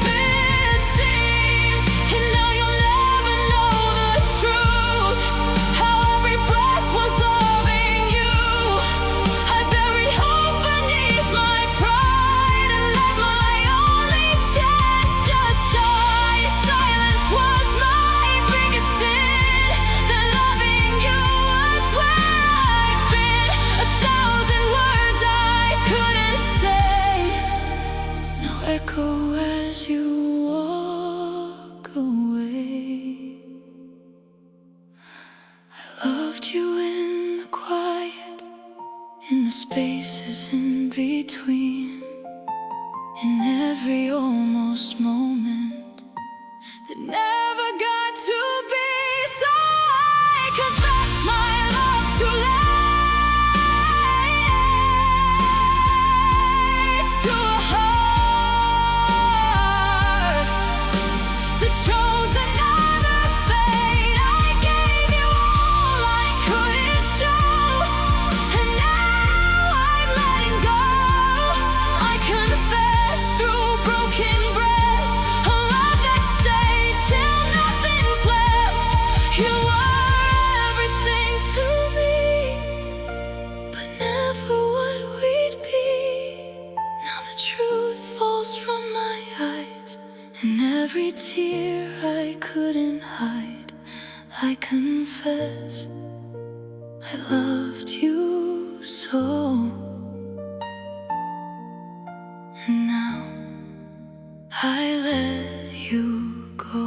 Speaker 1: it seems. And now you'll never know the truth, how every breath was loving you. I buried hope beneath my pride and let my only chance just die. Silence was my biggest sin, then loving you was where I'd been. 1,000 words I couldn't say now echo as you walk away. I loved you in the quiet, in the spaces in between, in every almost moment that never got to be. So I confess my love too late, to a heart that chose another fate. I gave you all I couldn't show, and now I'm letting go. I confess through broken breath, a love that stayed till nothing's left. You were everything to me, but never what we'd be. Now the truth falls from my eyes, and every tear I couldn't hide. I confess I loved you so, and now I let you go.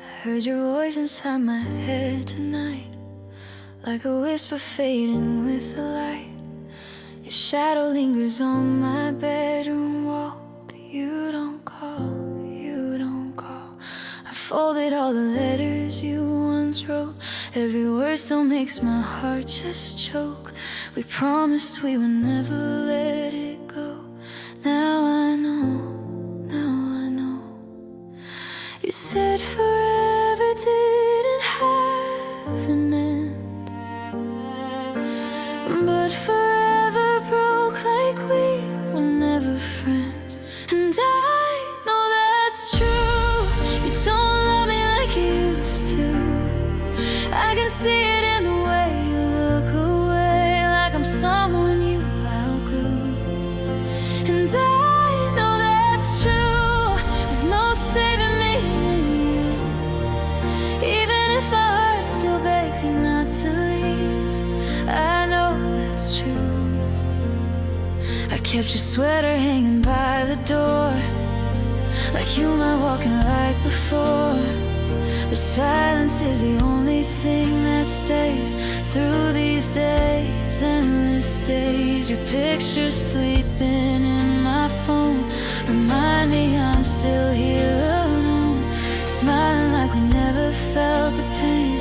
Speaker 1: I heard your voice inside my head tonight, like a whisper fading with the light. Your shadow lingers on my bedroom wall, but you don't call, you don't call. I folded all the letters you once wrote, every word still makes my heart just choke. We promised we would never let it go. Now I know, now I know. You said forever didn't have an end, but forever broke like we were never friends. And I know that's true, you don't love me like you used to. I can see it in the way you look away, like I'm someone you outgrew. And I know that's true, there's no saving me in you. Even if my heart still begs you not to leave, I know that's true. I kept your sweater hanging by the door, like you might walk in like before. But silence is the only thing that stays through these days, endless days. Your picture's sleeping in my phone, remind me I'm still here alone, smiling like we never felt the pain,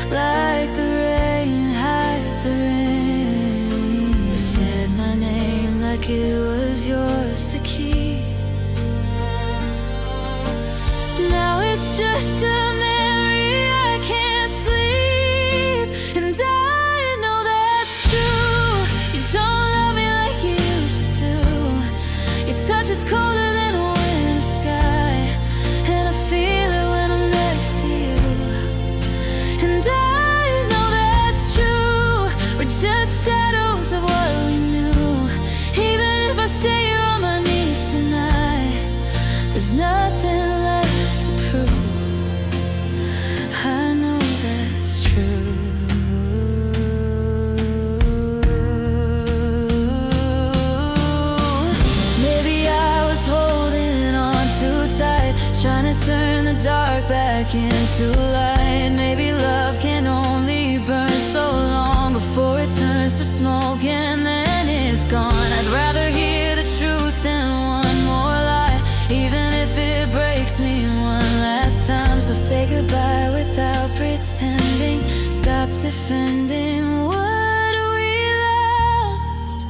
Speaker 1: like the rain hides the rain. You said my name like it was yours to keep. Now it's just a memory I can't sleep, and just shadows of what we knew. Even if I stay here on my knees tonight, there's nothing left to prove. I know that's true. Maybe I was holding on too tight, trying to turn the dark back into light. Maybe love can only burn so long before it turns to smoke and then it's gone. I'd rather hear the truth than one more lie, even if it breaks me one last time. So say goodbye without pretending, stop defending what we lost.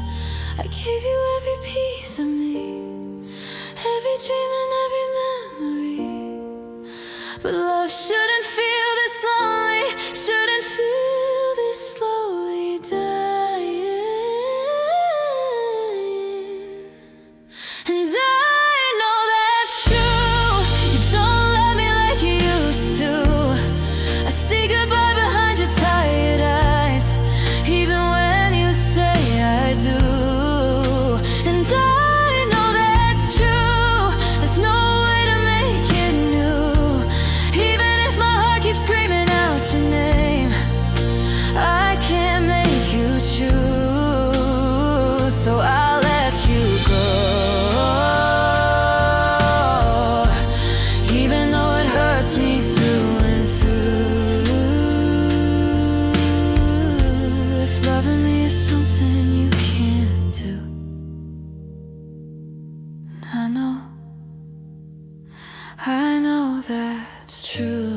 Speaker 1: I gave you every piece of me, every dream and every memory, but love shouldn't feel this lonely, shouldn't feel this slowly dying. And I know that's true, you don't love me like you used to. I say goodbye behind your tired eyes, even when you say I do. And I know that's true, there's no way to make it new. Even if my heart keeps screaming out your name, I can't make you choose, so I'll let you go. Even though it hurts me through and through. If loving me is something you can't do, I know that's true.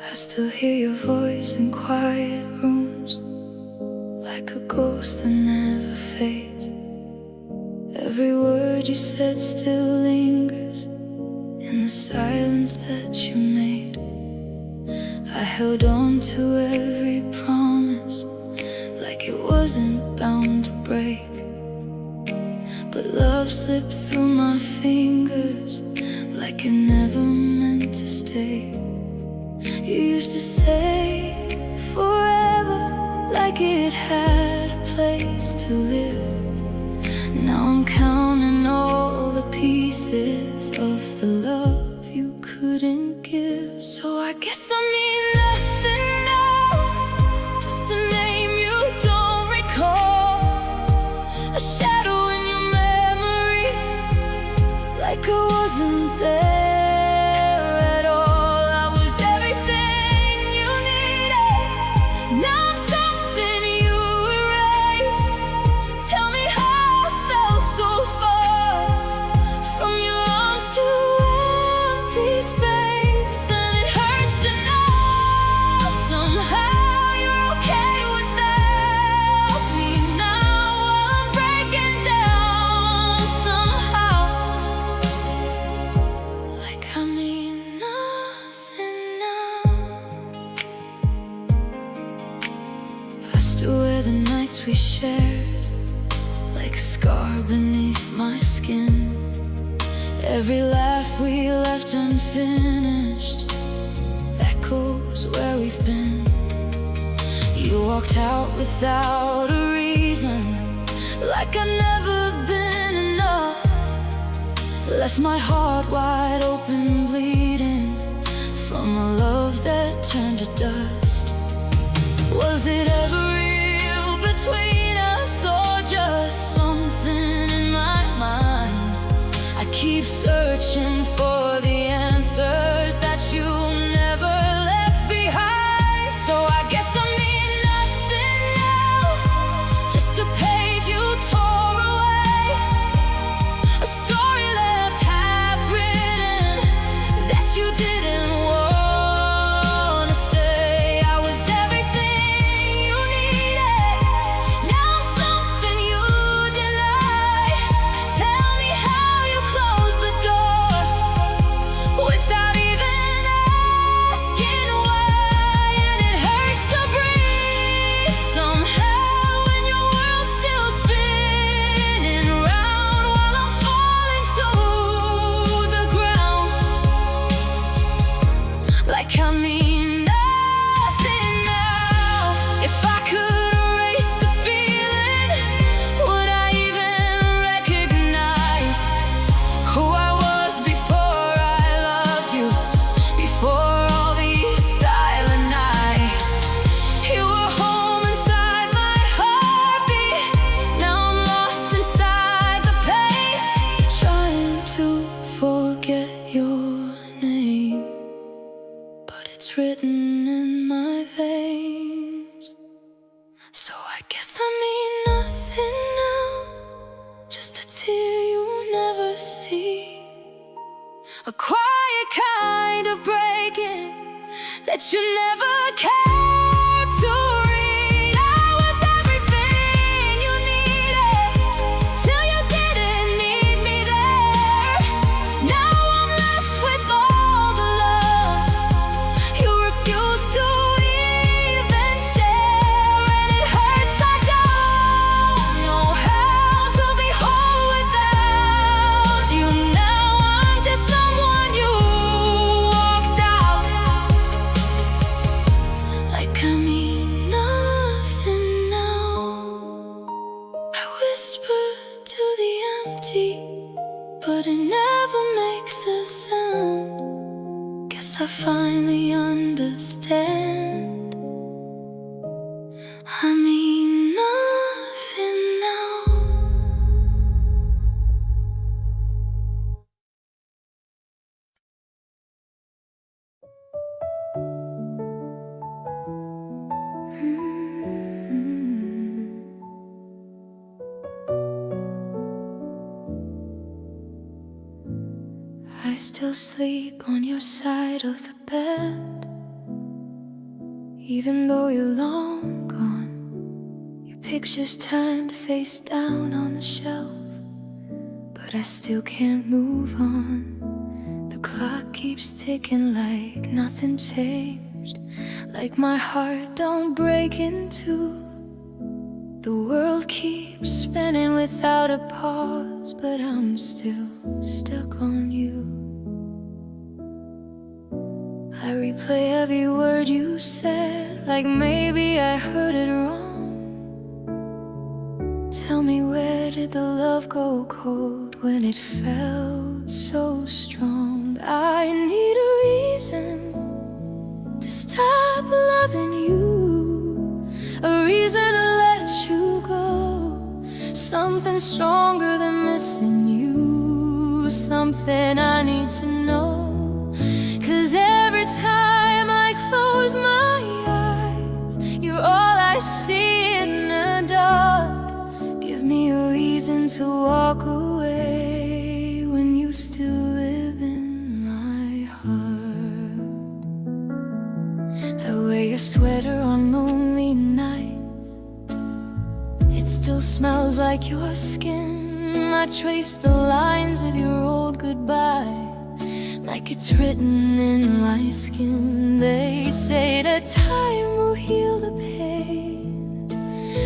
Speaker 1: I still hear your voice in quiet rooms, like a ghost that never fades. Every word you said still lingers in the silence that you made. I held on to every promise like it wasn't bound to break, but love slipped through my fingers like it never meant to stay. You used to say forever, like it had a place to live. Now I'm counting all the pieces of the love you couldn't give. So I guess I mean nothing now, just a name you don't recall, a shadow in your memory, like I wasn't there. The nights we shared, like a scar beneath my skin. Every laugh we left unfinished echoes where we've been. You walked out without a reason, like I'd never been enough. Left my heart wide open, bleeding from a love that turned to dust. Was it ever between us, or just something in my mind? I keep searching for the answers that you never left behind. So I guess I mean nothing now, just a page you tore away, a story left half written that you didn't want to stay. I was everything like I mean nothing now. If I could erase the feeling, would I even recognize who I was before I loved you? Before all these silent nights, you were home inside my heartbeat. Now I'm lost inside the pain, trying to forget your name, but it's written in my veins. So I guess I mean nothing now, just a tear you never see, a quiet kind of breaking that you never cared to read. I was everything you needed till you didn't need me there. Now I'm left with all the love you refused to even share, and it hurts. I don't know how to be whole without you. Now I'm just someone you walked out, like I mean nothing now. I whisper to the empty, but it never makes a sound. Guess I finally understand. I mean nothing now. I still sleep on your side of the bed, even though you're long gone. Your picture's turned face down on the shelf, but I still can't move on. The clock keeps ticking like nothing changed, like my heart don't break in two. The world keeps spinning without a pause, but I'm still stuck on you. I replay every word you said, like maybe I heard it wrong. Tell me, where did the love go cold when it felt so strong? I need a reason to stop loving you, a reason to let you go, something stronger than missing you, something I need to know. 'Cause every time I close my eyes, you're all I see in the dark. Give me a reason to walk away when you still live in my heart. I wear your sweater on lonely nights, it still smells like your skin. I trace the lines of your old goodbye, like it's written in my skin. They say that time will heal the pain,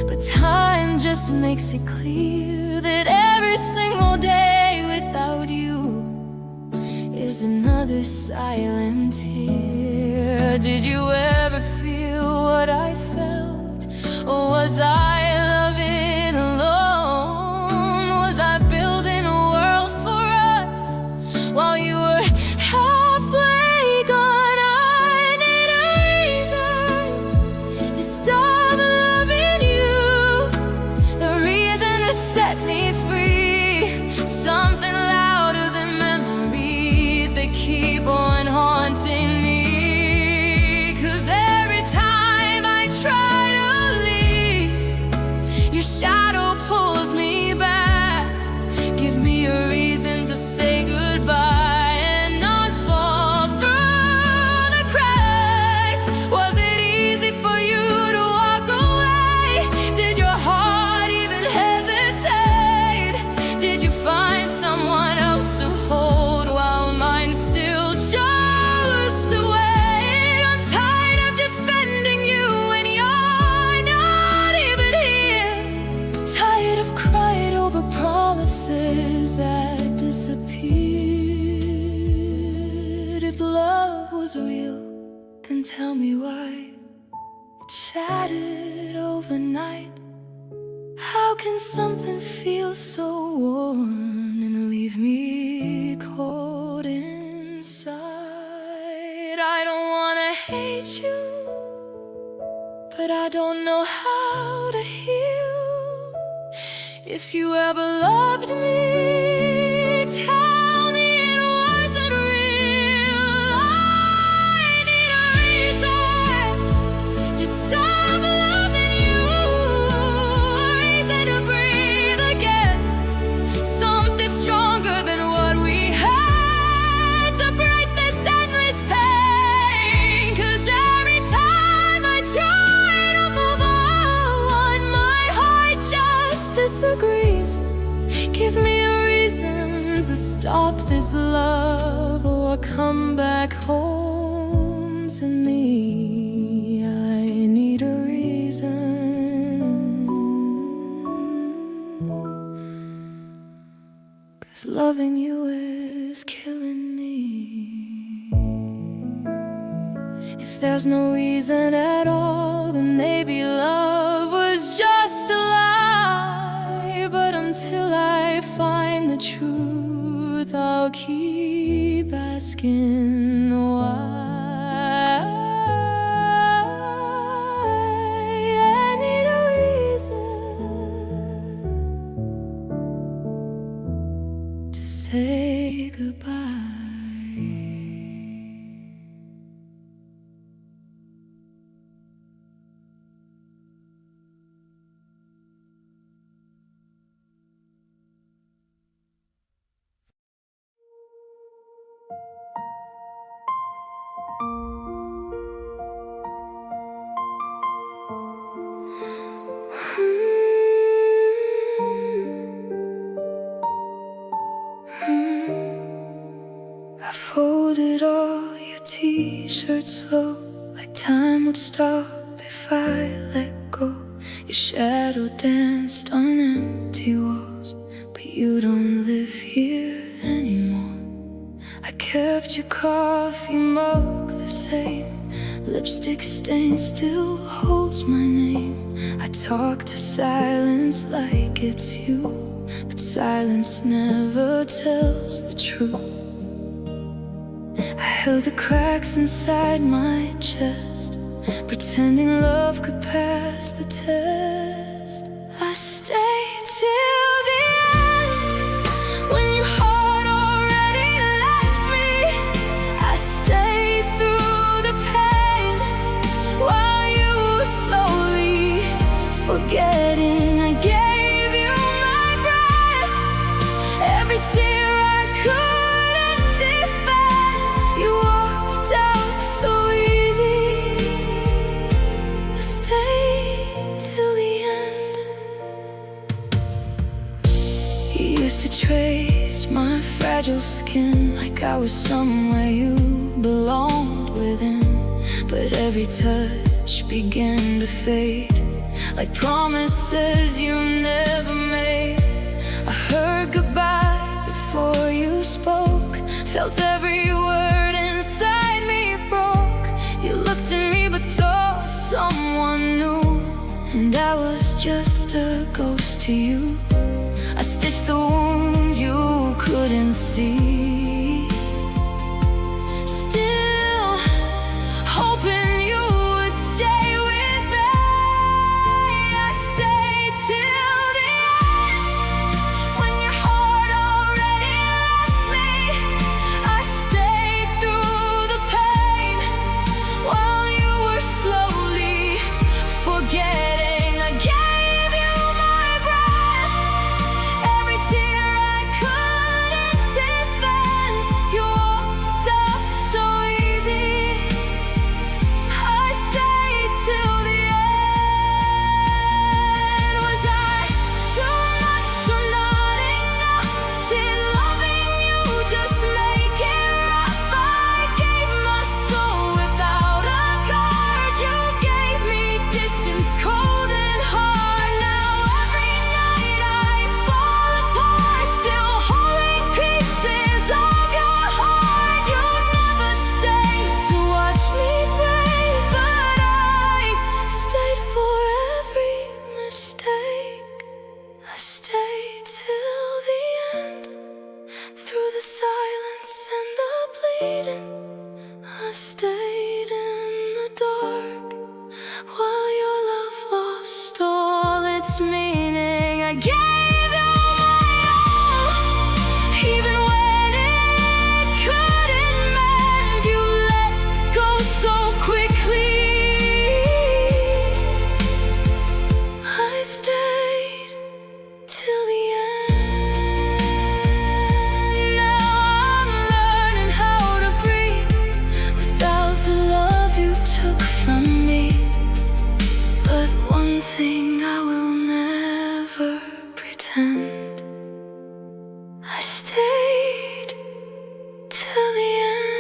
Speaker 1: but time just makes it clear that every single day without you is another silent tear. Did you ever feel what I felt, or was I loving alone? Was I building a world for us while you were halfway gone? I need a reason to stop loving you, a reason to set me free, something louder than memories that keep on haunting me. 'Cause every time I try to leave, your shadow pulls me back. Give me a reason to say goodbye and not fall through the cracks. Was it easy for you to walk away? Did your heart even hesitate? Did you find someone else to hold while mine still chose to wait? I'm tired of defending you when you're not even here, tired of crying over promises that disappeared. If love was real, then tell me why. Chatted overnight. How can something feel so warm and leave me cold inside? I don't wanna hate you, but I don't know how to heal. If you ever loved me, tell me it wasn't real. I need a reason to stop loving you, a reason to breathe again, something stronger than what we had to break this endless pain. 'Cause every time I try to move on, my heart just disagrees. Give me a reason to stop this love, or come back home to me. I need a reason, 'cause loving you is killing me. If there's no reason at all, then maybe love was just a lie. But until I find the truth, I'll keep asking why. I need a reason to say goodbye. I folded all your t-shirts low, like time would stop if I let go. Your shadow danced on empty walls, but you don't live here anymore. I kept your coffee mug the same, lipstick stain still holds my name. I talk to silence like it's you, but silence never tells the truth. I held the cracks inside my chest, pretending love could pass the test. I stayed till the end, when your heart already left me. I stayed through the pain, while you were slowly forgetting. I gave you my breath, every tear I couldn't defend. You walked out so easy. I stayed till the end. You used to trace my fragile skin like I was somewhere you belonged within. But every touch began to fade, like promises you never made. I heard goodbye before you spoke, felt every word inside me broke. You looked at me but saw someone new, and I was just a ghost to you. I stitched the wounds you couldn't see, still hoping you would stay with me. I stayed till the end, when your heart already left me. I stayed through the pain, while you were slowly forgetting. I gave you my breath, every tear I couldn't defend. dark, while your love lost all its meaning. I gave you my all, even when it couldn't mend. You let go so quickly. I stayed till the end. Now I'm learning how to breathe without the love you took from me. But one thing I will never pretend: I stayed till the end.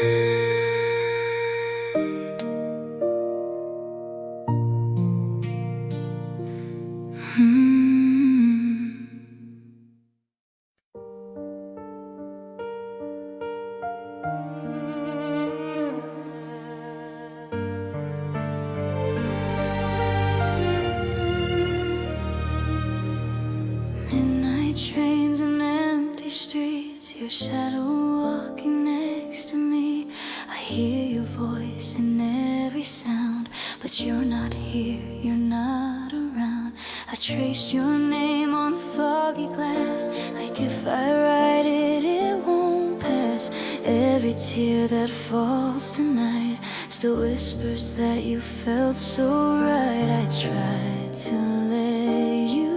Speaker 1: Midnight trains and empty streets, your shadow walking next to me. I hear your voice in every sound, but you're not here, you're not around. I trace your name on foggy glass, like if I write it, it won't pass. Every tear that falls tonight still whispers that you felt so right. I tried to let you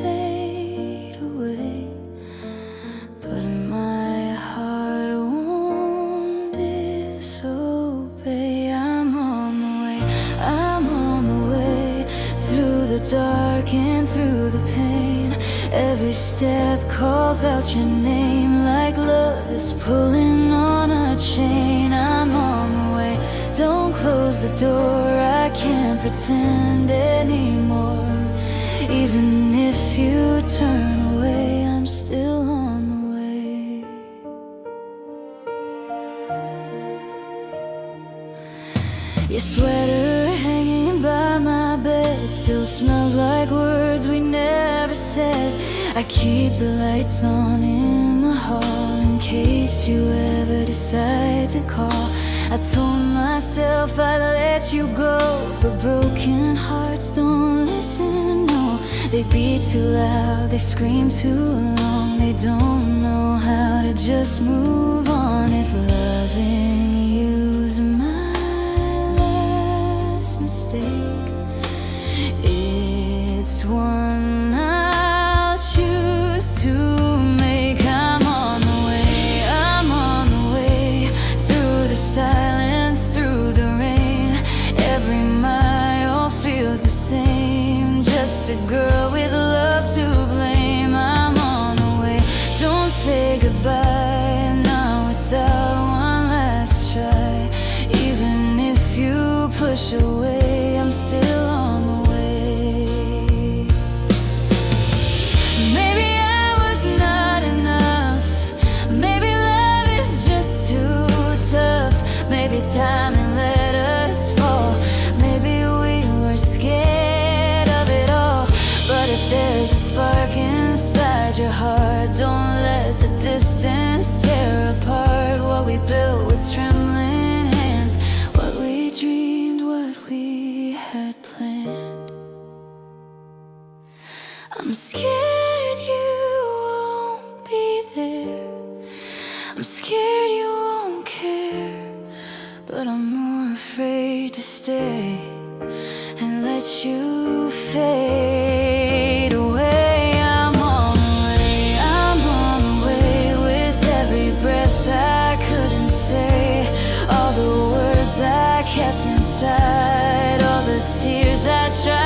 Speaker 1: fade away, but my heart won't disobey. I'm on the way, I'm on the way, through the dark and through the pain. Every step calls out your name, like love is pulling on a chain. I'm on the way, don't close the door, I can't pretend anymore. Even if you turn away, I'm still on the way. Your sweater hanging by my bed still smells like words we never said. I keep the lights on in the hall in case you ever decide to call. I told myself I'd let you go, but broken hearts don't listen, no. They beat too loud, they scream too long. They don't know how to just move on. If loving you's my last mistake, it's one I'll choose to make. I'm on the way, I'm on the way, through the silence, through the rain. Every mile feels the same, just a girl with love to blame. I'm on the way, don't say goodbye, not without one last try. Even if you push away, I'm still on the way. Maybe I was not enough, maybe love is just too tough. Maybe time and let us fall, maybe we were scared of it all. But if there's a spark inside your heart, don't let the distance tear apart what we built with trembling hands, what we dreamed, what we had planned. I'm scared you won't be there, I'm scared you won't care, but I'm more afraid to stay and let you fade away. I'm on the way, I'm on the way, with every breath I couldn't say, all the words I kept inside, all the tears I tried